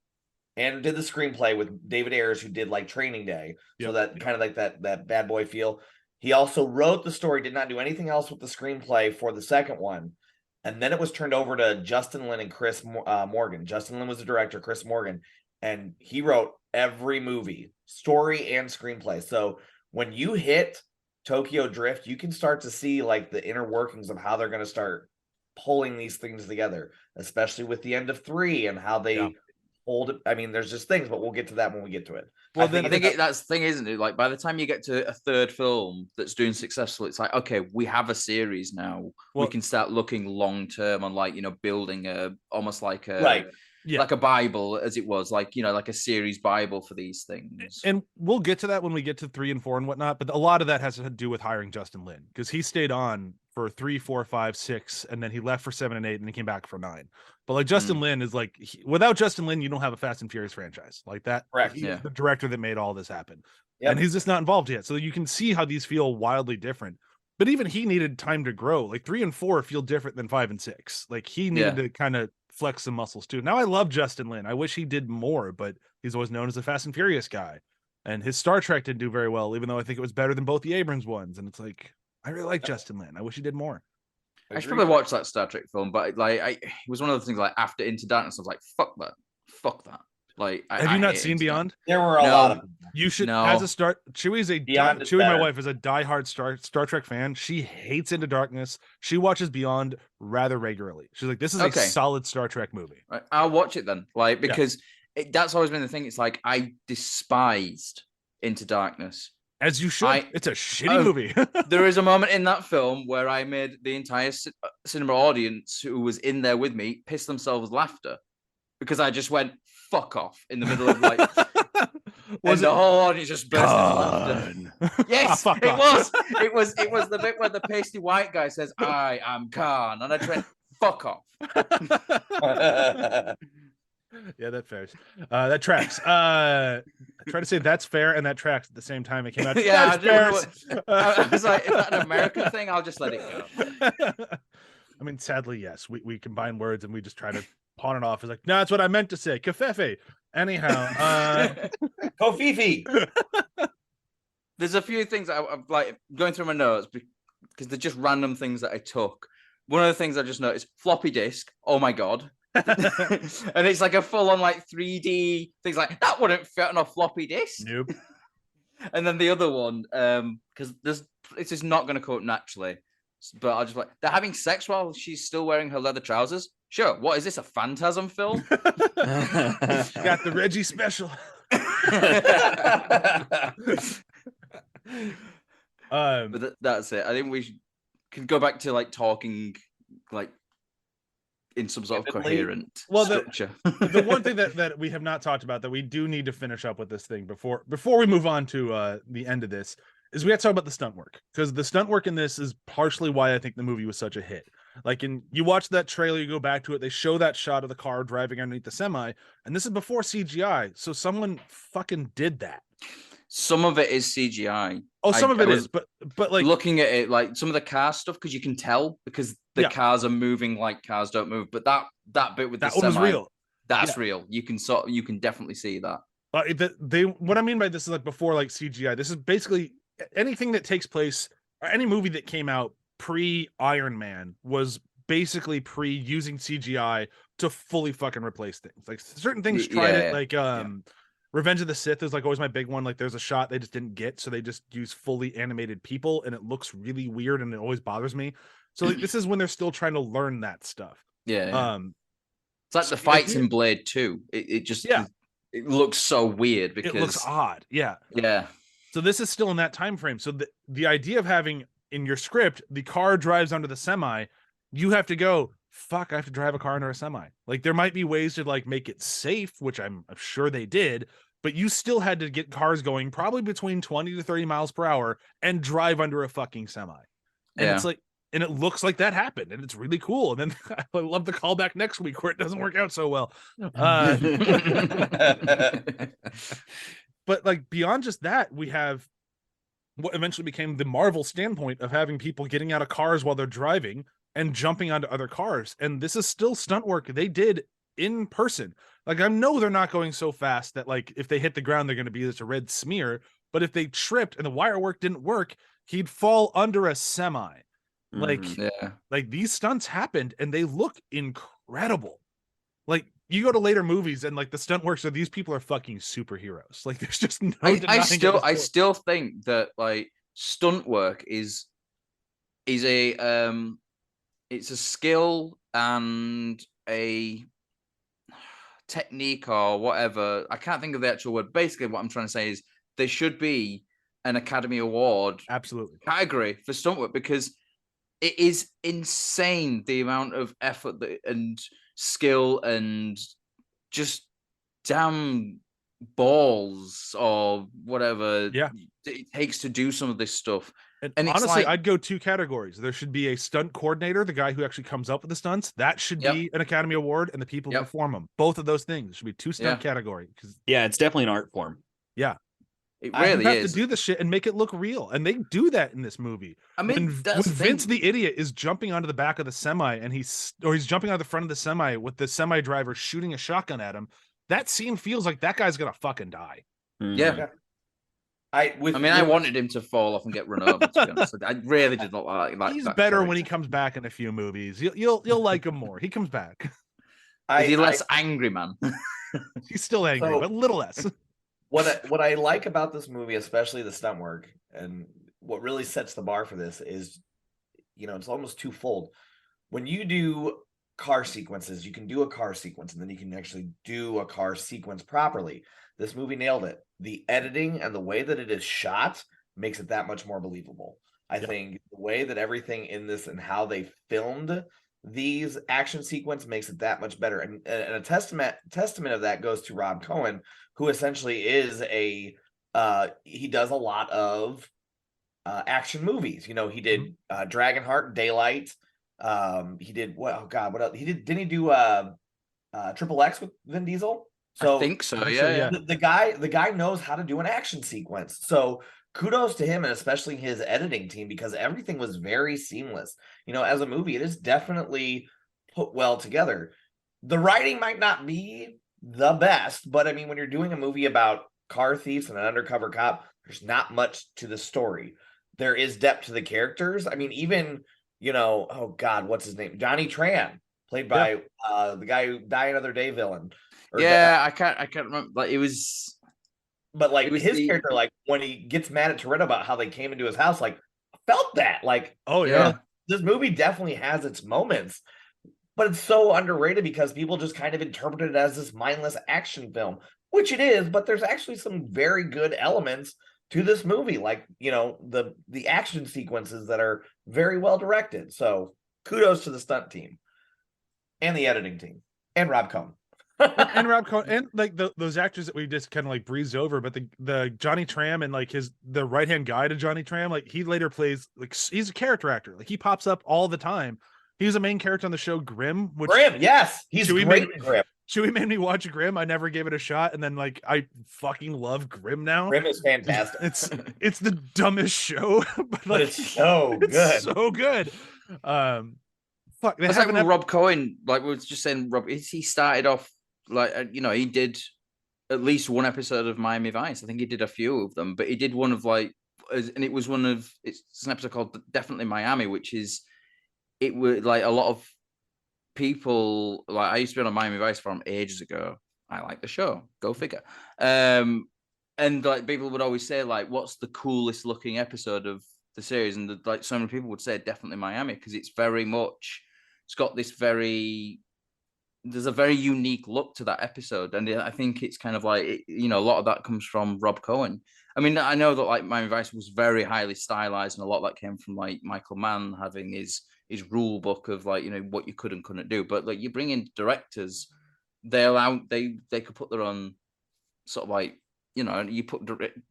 and did the screenplay with David Ayers, who did like Training Day. So that kind of like that bad boy feel. He also wrote the story, did not do anything else with the screenplay for the second one. And then it was turned over to Justin Lin and Chris Morgan. Justin Lin was the director, Chris Morgan, and he wrote every movie, story and screenplay. So when you hit Tokyo Drift, you can start to see like the inner workings of how they're going to start pulling these things together, especially with the end of 3 and how they hold it. I mean, there's just things, but we'll get to that when we get to it. Well, I think that's the thing, isn't it? Like, by the time you get to a third film that's doing successful, it's like, okay, we have a series now. We can start looking long term on, like, you know, building almost like a like a Bible, as it was, like, you know, like a series Bible for these things. And we'll get to that when we get to 3 and 4 and whatnot. But a lot of that has to do with hiring Justin Lin, because he stayed on for 3, 4, 5, 6, and then he left for 7 and 8, and he came back for 9. But like Justin Lin is like, without Justin Lin, you don't have a Fast and Furious franchise like that. Correct. He's the director that made all this happen, and he's just not involved yet. So you can see how these feel wildly different. But even he needed time to grow. Like 3 and 4 feel different than 5 and 6. Like he needed to kind of flex some muscles too. Now I love Justin Lin. I wish he did more, but he's always known as a Fast and Furious guy. And his Star Trek didn't do very well, even though I think it was better than both the Abrams ones. And it's like, I really like Justin Lin. I wish he did more. I should probably watch that Star Trek film, but like, it was one of the things like after Into Darkness, I was like, fuck that. Like, have you not seen Beyond? There were a lot of. You should. As a start, Chewie, my wife, is a diehard Star Trek fan. She hates Into Darkness. She watches Beyond rather regularly. She's like, this is a solid Star Trek movie. Right, I'll watch it then, like, because that's always been the thing. It's like I despised Into Darkness. As you should. It's a shitty movie. There is a moment in that film where I made the entire cinema audience who was in there with me piss themselves with laughter. because I just went fuck off in the middle of like. Was the it whole audience just burst into laughter. Yes, Fuck it off. was. It was the bit where the pasty white guy says, "I am Khan," and I just went fuck off. Yeah, that fares. That tracks. I try to say that's fair and that tracks at the same time. It came out. Yeah, That's I was like, is that an American thing? I'll just let it go. I mean, sadly, yes. We combine words and we just try to pawn it off as like, no, that's what I meant to say. Kafefe. Anyhow, Kofifi. There's a few things I'm like going through my notes because they're just random things that I took. One of the things I just noticed, floppy disk. Oh my God. And it's like a full-on like 3D things like that wouldn't fit on a floppy disk. Nope. And then the other one, because this is not going to come up naturally, but I'll just like they're having sex while she's still wearing her leather trousers. Sure. What is this? A Phantasm film? Got the Reggie special. But that's it. I think we could go back to like talking like in some sort of coherent structure. The one thing that we have not talked about that we do need to finish up with this thing before we move on to the end of this is we have to talk about the stunt work, because the stunt work in this is partially why I think the movie was such a hit. Like you watch that trailer, you go back to it, they show that shot of the car driving underneath the semi, and this is before CGI, so someone fucking did that. Some of it is CGI. Oh, some of it is, but like looking at it, like some of the car stuff, because you can tell because the cars are moving like cars don't move. But that bit with that the one semi, was real. That's real. You can definitely see that. What I mean by this is like before like CGI. This is basically anything that takes place, or any movie that came out pre Iron Man was basically pre using CGI to fully fucking replace things. Like certain things tried it, like Revenge of the Sith is like always my big one. Like there's a shot they just didn't get, so they just use fully animated people, and it looks really weird, and it always bothers me. So like this is when they're still trying to learn that stuff. Yeah. It's like the fights in Blade 2. It just it looks so weird because it looks odd. Yeah. So this is still in that time frame. So the idea of having in your script the car drives under the semi, you have to go, fuck, I have to drive a car under a semi. Like there might be ways to like make it safe, which I'm sure they did, but you still had to get cars going probably between 20 to 30 miles per hour and drive under a fucking semi. And it's like, and it looks like that happened, and it's really cool. And then I love the callback next week where it doesn't work out so well. But like beyond just that, we have what eventually became the Marvel standpoint of having people getting out of cars while they're driving and jumping onto other cars. And this is still stunt work they did in person. Like I know they're not going so fast that like if they hit the ground, they're going to be just a red smear. But if they tripped and the wire work didn't work, he'd fall under a semi. Like these stunts happened and they look incredible. Like you go to later movies and like the stunt work, so these people are fucking superheroes. Like there's just no I still think that like stunt work is a it's a skill and a technique or whatever. I can't think of the actual word. Basically what I'm trying to say is there should be an Academy Award category for stunt work, because it is insane the amount of effort and skill and just damn balls or whatever it takes to do some of this stuff. And honestly, I'd go two categories. There should be a stunt coordinator, the guy who actually comes up with the stunts. That should be an Academy Award, and the people who perform them. Both of those things should be two stunt category. It's definitely an art form. Yeah. It really you have to do the shit and make it look real, and they do that in this movie. I mean, when Vince the idiot is jumping onto the back of the semi, and he's jumping out the front of the semi with the semi driver shooting a shotgun at him. That scene feels like that guy's gonna fucking die. Yeah. I wanted him to fall off and get run over. To be honest, I really did not like. He's better when he comes back in a few movies. You'll like him more. He comes back. Is he less angry, man? He's still angry, but a little less. What I like about this movie, especially the stunt work, and what really sets the bar for this is, it's almost twofold. When you do car sequences, you can do a car sequence, and then you can actually do a car sequence properly. This movie nailed it. The editing and the way that it is shot makes it that much more believable. I think the way that everything in this and how they filmed these action sequence makes it that much better. And a testament of that goes to Rob Cohen, who essentially is he does a lot of action movies. He did Dragonheart, Daylight. He did what else? Didn't he do Triple X with Vin Diesel? So I think so. Yeah. The guy knows how to do an action sequence. So kudos to him, and especially his editing team, because everything was very seamless. As a movie, it is definitely put well together. The writing might not be the best, but I mean, when you're doing a movie about car thieves and an undercover cop, there's not much to the story. There is depth to the characters. I mean, even, oh God, what's his name? Johnny Tran, played by the guy who Die Another Day villain. I can't remember. Like it was, but like his character, like when he gets mad at Toretto about how they came into his house, like felt that. Like, oh yeah, this movie definitely has its moments, but it's so underrated because people just kind of interpret it as this mindless action film, which it is. But there's actually some very good elements to this movie, like the action sequences that are very well directed. So kudos to the stunt team and the editing team and Rob Cohen. and Rob Cohen, and like those actors that we just kind of like breezed over, but the Johnny Tram and like the right hand guy to Johnny Tram, like he later plays, like he's a character actor, like he pops up all the time. He was a main character on the show Grimm. Grimm, yes, he's great in Grimm. Chewie made me watch Grimm. I never gave it a shot, and then like I fucking love Grimm now. Grimm is fantastic. It's the dumbest show, but it's so good. It's so good. Fuck. That's like Rob Cohen. Like we were just saying, Rob. He started off. Like, he did at least one episode of Miami Vice. I think he did a few of them, but he did one of it's an episode called Definitely Miami, it was like a lot of people, like I used to be on Miami Vice from ages ago. I like the show, go figure. And like people would always say like, what's the coolest looking episode of the series? And like so many people would say Definitely Miami, because it's got this there's a very unique look to that episode, and I think it's kind of like a lot of that comes from Rob Cohen. I mean, I know that like Miami Vice was very highly stylized, and a lot of that came from like Michael Mann having his rule book of like what you could and couldn't do. But like you bring in directors, they could put their own sort of like you put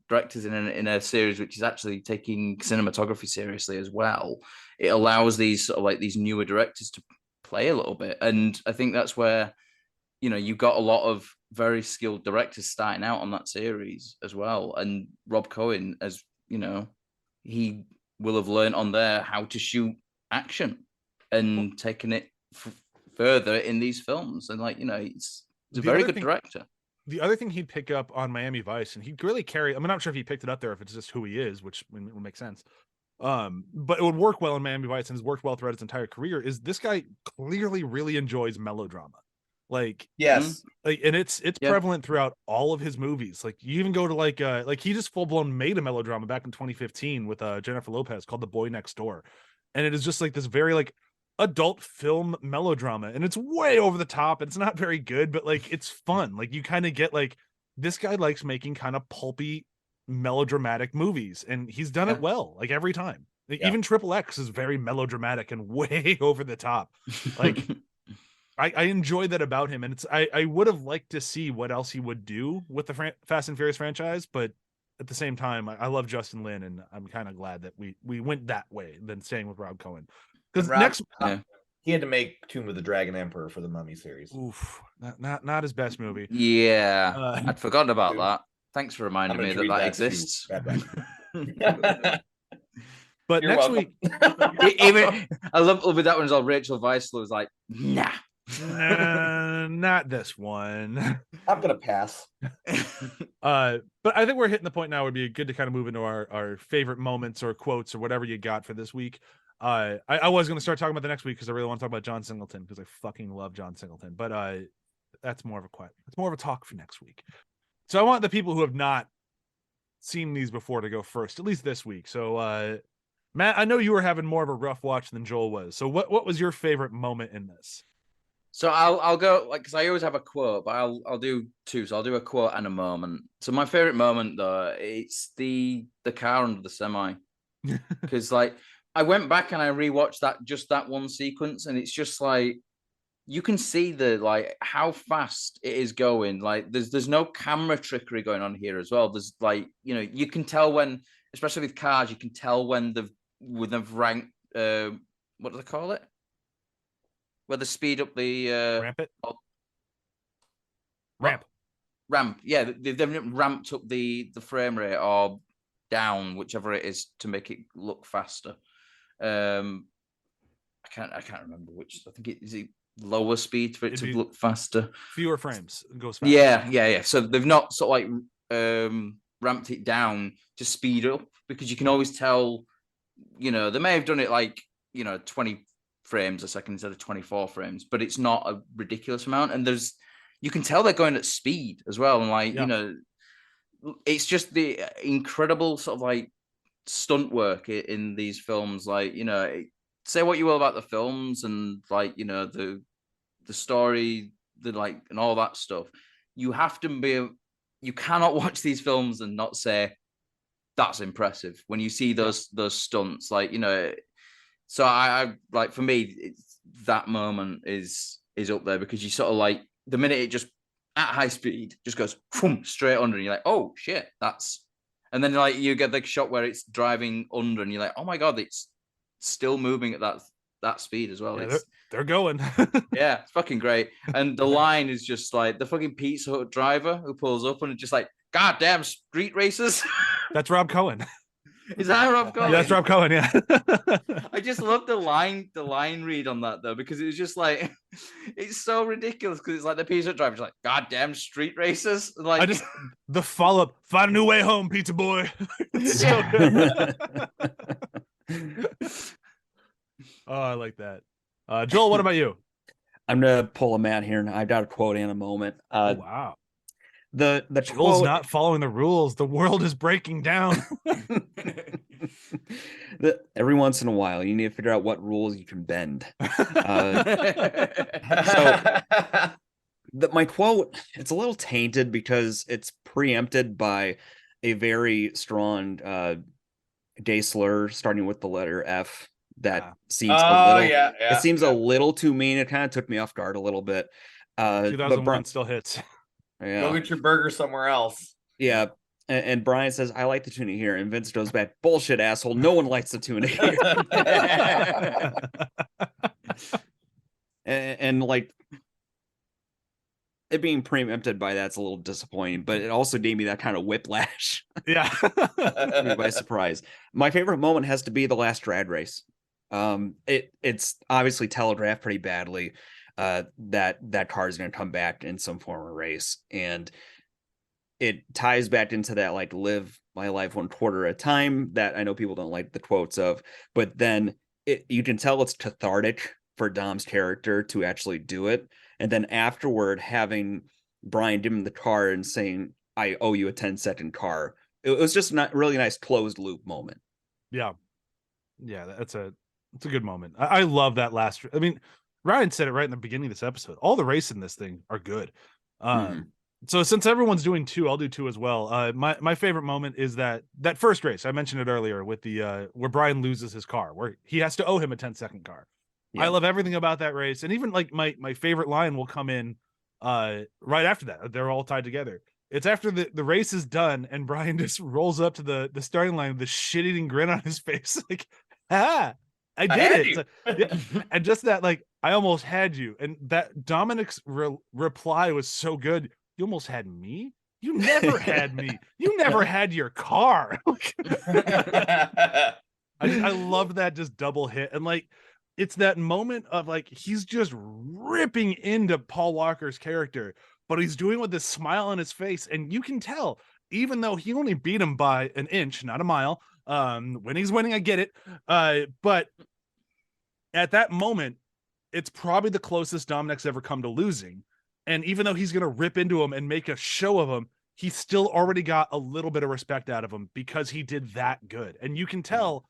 directors in a series which is actually taking cinematography seriously as well. It allows these sort of like these newer directors to play a little bit, and I think that's where you've got a lot of very skilled directors starting out on that series as well. And Rob Cohen, as he will have learned on there how to shoot action and taken it further in these films, and like he's a very good director. The other thing he'd pick up on Miami Vice, and he'd really carry, I'm not sure if he picked it up there, if it's just who he is, which would make sense. But it would work well in Miami Vice and has worked well throughout his entire career, is this guy clearly really enjoys melodrama. Like, yes, like, and it's prevalent throughout all of his movies. Like you even go to like he just full blown made a melodrama back in 2015 with Jennifer Lopez called The Boy Next Door. And it is just like this very like adult film melodrama, and it's way over the top. It's not very good, but like it's fun. Like you kind of get like, this guy likes making kind of pulpy melodramatic movies, and he's done it well, like every time. Like, even Triple X is very melodramatic and way over the top. Like I enjoy that about him, and it's I would have liked to see what else he would do with the Fast and Furious franchise, but at the same time I love Justin Lin, and I'm kind of glad that we went that way than staying with Rob Cohen, because next he had to make Tomb of the Dragon Emperor for the Mummy series. Oof, not his best movie. I'd forgotten about that. Thanks for reminding me that exists. But You're next welcome. week, Even I love with that one as well. Rachel Weisz was like, nah. Not this one. I'm gonna pass. But I think we're hitting the point now. It would be good to kind of move into our favorite moments or quotes or whatever you got for this week. I was going to start talking about the next week because I really want to talk about John Singleton, because I fucking love John Singleton. But that's more of a talk for next week. So I want the people who have not seen these before to go first, at least this week. So Matt, I know you were having more of a rough watch than Joel was. So what was your favorite moment in this? So I'll go, like, because I always have a quote, but I'll do two. So I'll do a quote and a moment. So my favorite moment though, it's the car under the semi, because like I went back and I rewatched that one sequence, and it's just like you can see how fast it is going. Like there's no camera trickery going on here as well. There's you can tell when, especially with cars, you can tell when they've ranked what do they call it? Where they speed up the ramp. Yeah, they've ramped up the frame rate or down, whichever it is, to make it look faster. I can't remember which. I think is it lower speed for it to look faster. Fewer frames goes faster. Yeah. So they've not sort of ramped it down to speed up, because you can always tell. They may have done it 20 frames a second instead of 24 frames, but it's not a ridiculous amount. And you can tell they're going at speed as well. And it's just the incredible sort of stunt work in these films. Say what you will about the films and the story, and all that stuff. You cannot watch these films and not say that's impressive when you see those stunts. So I for me, that moment is up there, because you sort of the minute it just at high speed just goes boom, straight under, and you're like, oh shit, and then you get the shot where it's driving under, and you're like, oh my god, it's still moving at that speed as well. Yeah, they're going. Yeah, it's fucking great. And the line is just the fucking Pizza Hut driver who pulls up and it's just goddamn street racers. That's Rob Cohen. Is that Rob Cohen? Yeah, that's Rob Cohen. Yeah. I just love the line read on that though, because it was just it's so ridiculous, because it's the Pizza Hut driver's goddamn street racers. The follow up, find a new way home, pizza boy. It's so good. Oh, I like that. Joel, what about you? I'm gonna pull a Matt here, and I've got a quote in a moment. Wow. The Joel's quote... not following the rules. The world is breaking down. Every once in a while, you need to figure out what rules you can bend. My quote, it's a little tainted because it's preempted by a very strong gay slur starting with the letter F. That seems it seems a little too mean. It kind of took me off guard a little bit. 2001 still hits. Yeah. Go get your burger somewhere else. Yeah. And Brian says, I like the tuna here. And Vince goes back, bullshit, asshole. No one likes the tuna here. and it being preempted by that's a little disappointing, but it also gave me that kind of whiplash. Yeah. By surprise. My favorite moment has to be the last drag race. It's obviously telegraphed pretty badly that car is going to come back in some form of race, and it ties back into that live my life 1/4 at a time that I know people don't like the quotes of, but then you can tell it's cathartic for Dom's character to actually do it, and then afterward having Brian give him the car and saying, I owe you a 10-second car. It was just not really nice closed loop moment. Yeah it's a good moment. I love that last. I mean, Ryan said it right in the beginning of this episode. All the races in this thing are good. So since everyone's doing two, I'll do two as well. My favorite moment is that first race. I mentioned it earlier with the where Brian loses his car, where he has to owe him a 10-second car. Yeah. I love everything about that race, and even my favorite line will come in right after that. They're all tied together. It's after the race is done, and Brian just rolls up to the starting line with the shit-eating grin on his face, I did it. Yeah. And just that, I almost had you. And that Dominic's reply was so good. You almost had me? You never had me. You never had your car. I love that just double hit. And it's that moment of he's just ripping into Paul Walker's character, but he's doing it with this smile on his face. And you can tell, even though he only beat him by an inch, not a mile, when he's winning, I get it. But at that moment, it's probably the closest Dominic's ever come to losing. And even though he's going to rip into him and make a show of him, he still already got a little bit of respect out of him because he did that good. And you can tell,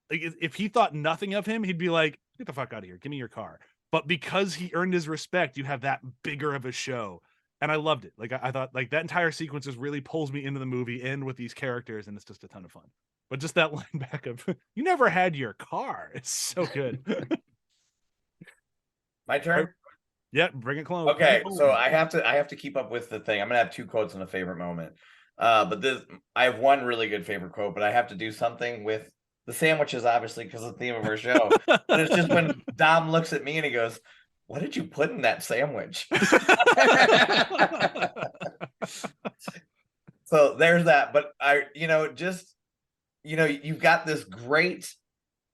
if he thought nothing of him, he'd be like, get the fuck out of here. Give me your car. But because he earned his respect, you have that bigger of a show. And I loved it. I thought that entire sequence just really pulls me into the movie and with these characters, and it's just a ton of fun. But just that line back of "You never had your car" is so good. My turn. Yeah, bring it close. Okay, so I have to keep up with the thing. I'm gonna have 2 quotes and a favorite moment. But I have one really good favorite quote, but I have to do something with the sandwiches, obviously, because of the theme of our show. But it's just when Dom looks at me and he goes, "What did you put in that sandwich?" So there's that. But you've got this great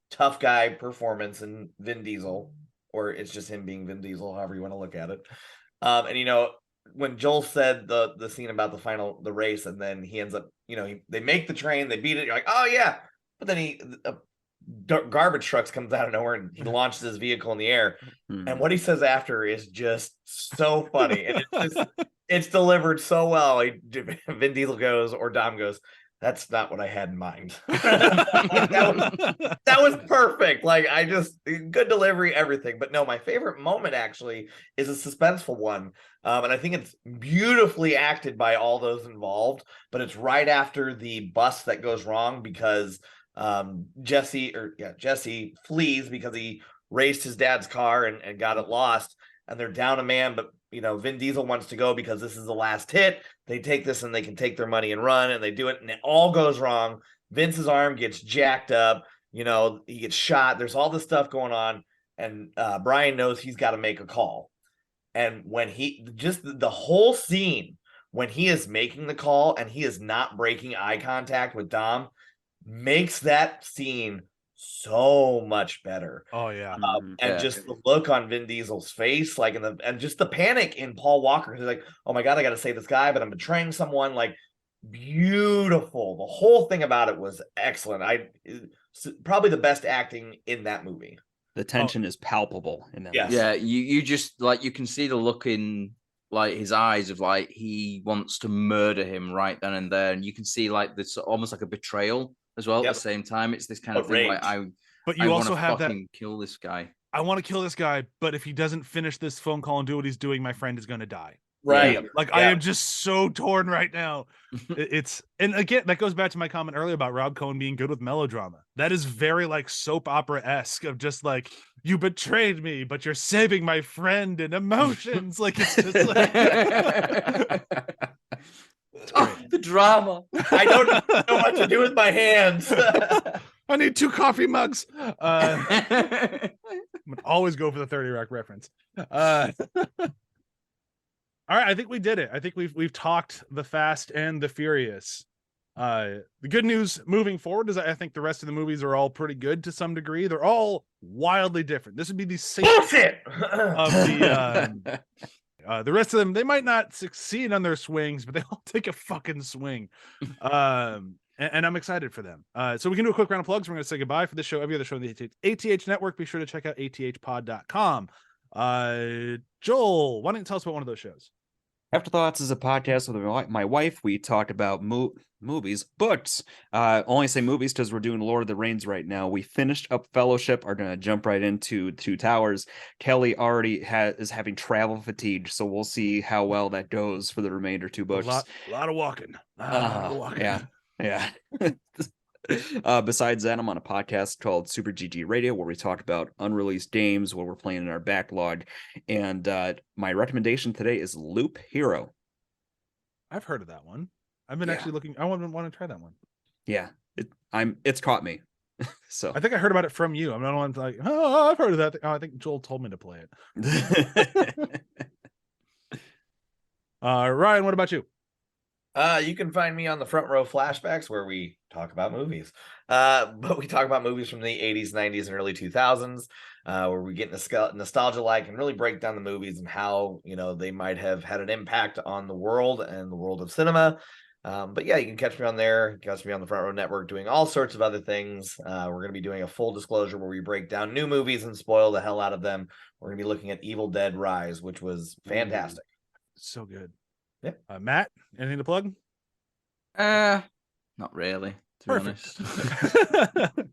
tough guy performance in Vin Diesel, or it's just him being Vin Diesel, however you want to look at it. And when Joel said the scene about the race, and then he ends up, they make the train, they beat it. You're like, oh yeah, but then garbage trucks comes out of nowhere and he launches his vehicle in the air, and what he says after is just so funny, and it's delivered so well. Vin Diesel goes, or Dom goes, "That's not what I had in mind." that was perfect. Like, good delivery, everything. But no, my favorite moment actually is a suspenseful one. And I think it's beautifully acted by all those involved, but it's right after the bus that goes wrong because Jesse flees because he raced his dad's car and got it lost, and they're down a man, but Vin Diesel wants to go because this is the last hit. They take this and they can take their money and run, and they do it, and it all goes wrong. Vince's arm gets jacked up. He gets shot. There's all this stuff going on, and Bryan knows he's got to make a call. And when the whole scene, when he is making the call and he is not breaking eye contact with Dom, makes that scene so much better. Oh yeah. Just the look on Vin Diesel's face, like, and just the panic in Paul Walker. He's like, "Oh my God, I got to save this guy, but I'm betraying someone." Like, beautiful. The whole thing about it was excellent. Probably the best acting in that movie. The tension is palpable in that. Yes. movie. Yeah, you just you can see the look in his eyes of he wants to murder him right then and there, and you can see this almost like a betrayal as well. At the same time, it's this kind of thing but you also have that kill this guy. I want to kill this guy, but if he doesn't finish this phone call and do what he's doing, my friend is going to die. Right. I am just so torn right now. And again, that goes back to my comment earlier about Rob Cohen being good with melodrama. That is very soap opera-esque of just you betrayed me, but you're saving my friend and emotions. It's just the drama. I don't know what to do with my hands. I need 2 coffee mugs. I'm gonna always go for the 30 Rock reference. All right, I think we did it. I think we've talked the Fast and the Furious. The good news moving forward is I think the rest of the movies are all pretty good to some degree. They're all wildly different. This would be the same bullshit of the rest of them. They might not succeed on their swings, but they all take a fucking swing. And I'm excited for them. So we can do a quick round of plugs. We're going to say goodbye for this show. Every other show on the ATH network. Be sure to check out athpod.com. Joel, why don't you tell us about one of those shows? Afterthoughts is a podcast with my wife. We talk about movies, books. Only say movies because we're doing Lord of the Rings right now. We finished up Fellowship, are going to jump right into Two Towers. Kelly already is having travel fatigue, so we'll see how well that goes for the remainder 2 books. A lot of walking. Yeah. Besides that, I'm on a podcast called Super GG Radio where we talk about unreleased games, what we're playing in our backlog. And my recommendation today is Loop Hero. I've heard of that one. I've been actually looking. I want to try that one. Yeah, it's caught me. So I think I heard about it from you. I'm not one I've heard of that. I think Joel told me to play it. Ryan, what about you? You can find me on the Front Row Flashbacks where we talk about movies. But we talk about movies from the 80s, 90s, and early 2000s, where we get nostalgia-like and really break down the movies and how, they might have had an impact on the world and the world of cinema. But yeah, you can catch me on there. Catch me on the Front Row Network doing all sorts of other things. We're going to be doing a full disclosure where we break down new movies and spoil the hell out of them. We're going to be looking at Evil Dead Rise, which was fantastic. So good. Yeah. Matt, anything to plug? Not really, to be honest.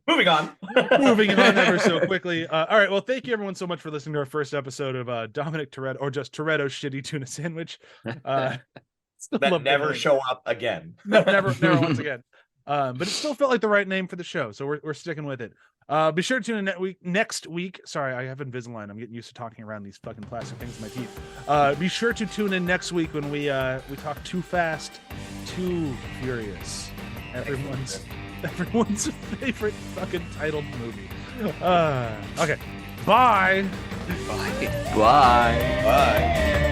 Moving on. Moving on ever so quickly. All right. Well, thank you everyone so much for listening to our first episode of Dominic Toretto, or just Toretto's Shitty Tuna Sandwich. That never show up again. Never once again. But it still felt like the right name for the show, so we're sticking with it. Be sure to tune in next week. Sorry, I have Invisalign. I'm getting used to talking around these fucking plastic things in my teeth. Be sure to tune in next week when we talk Too Fast, Too Furious. Everyone's favorite fucking titled movie. Okay. Bye. Bye. Bye. Bye.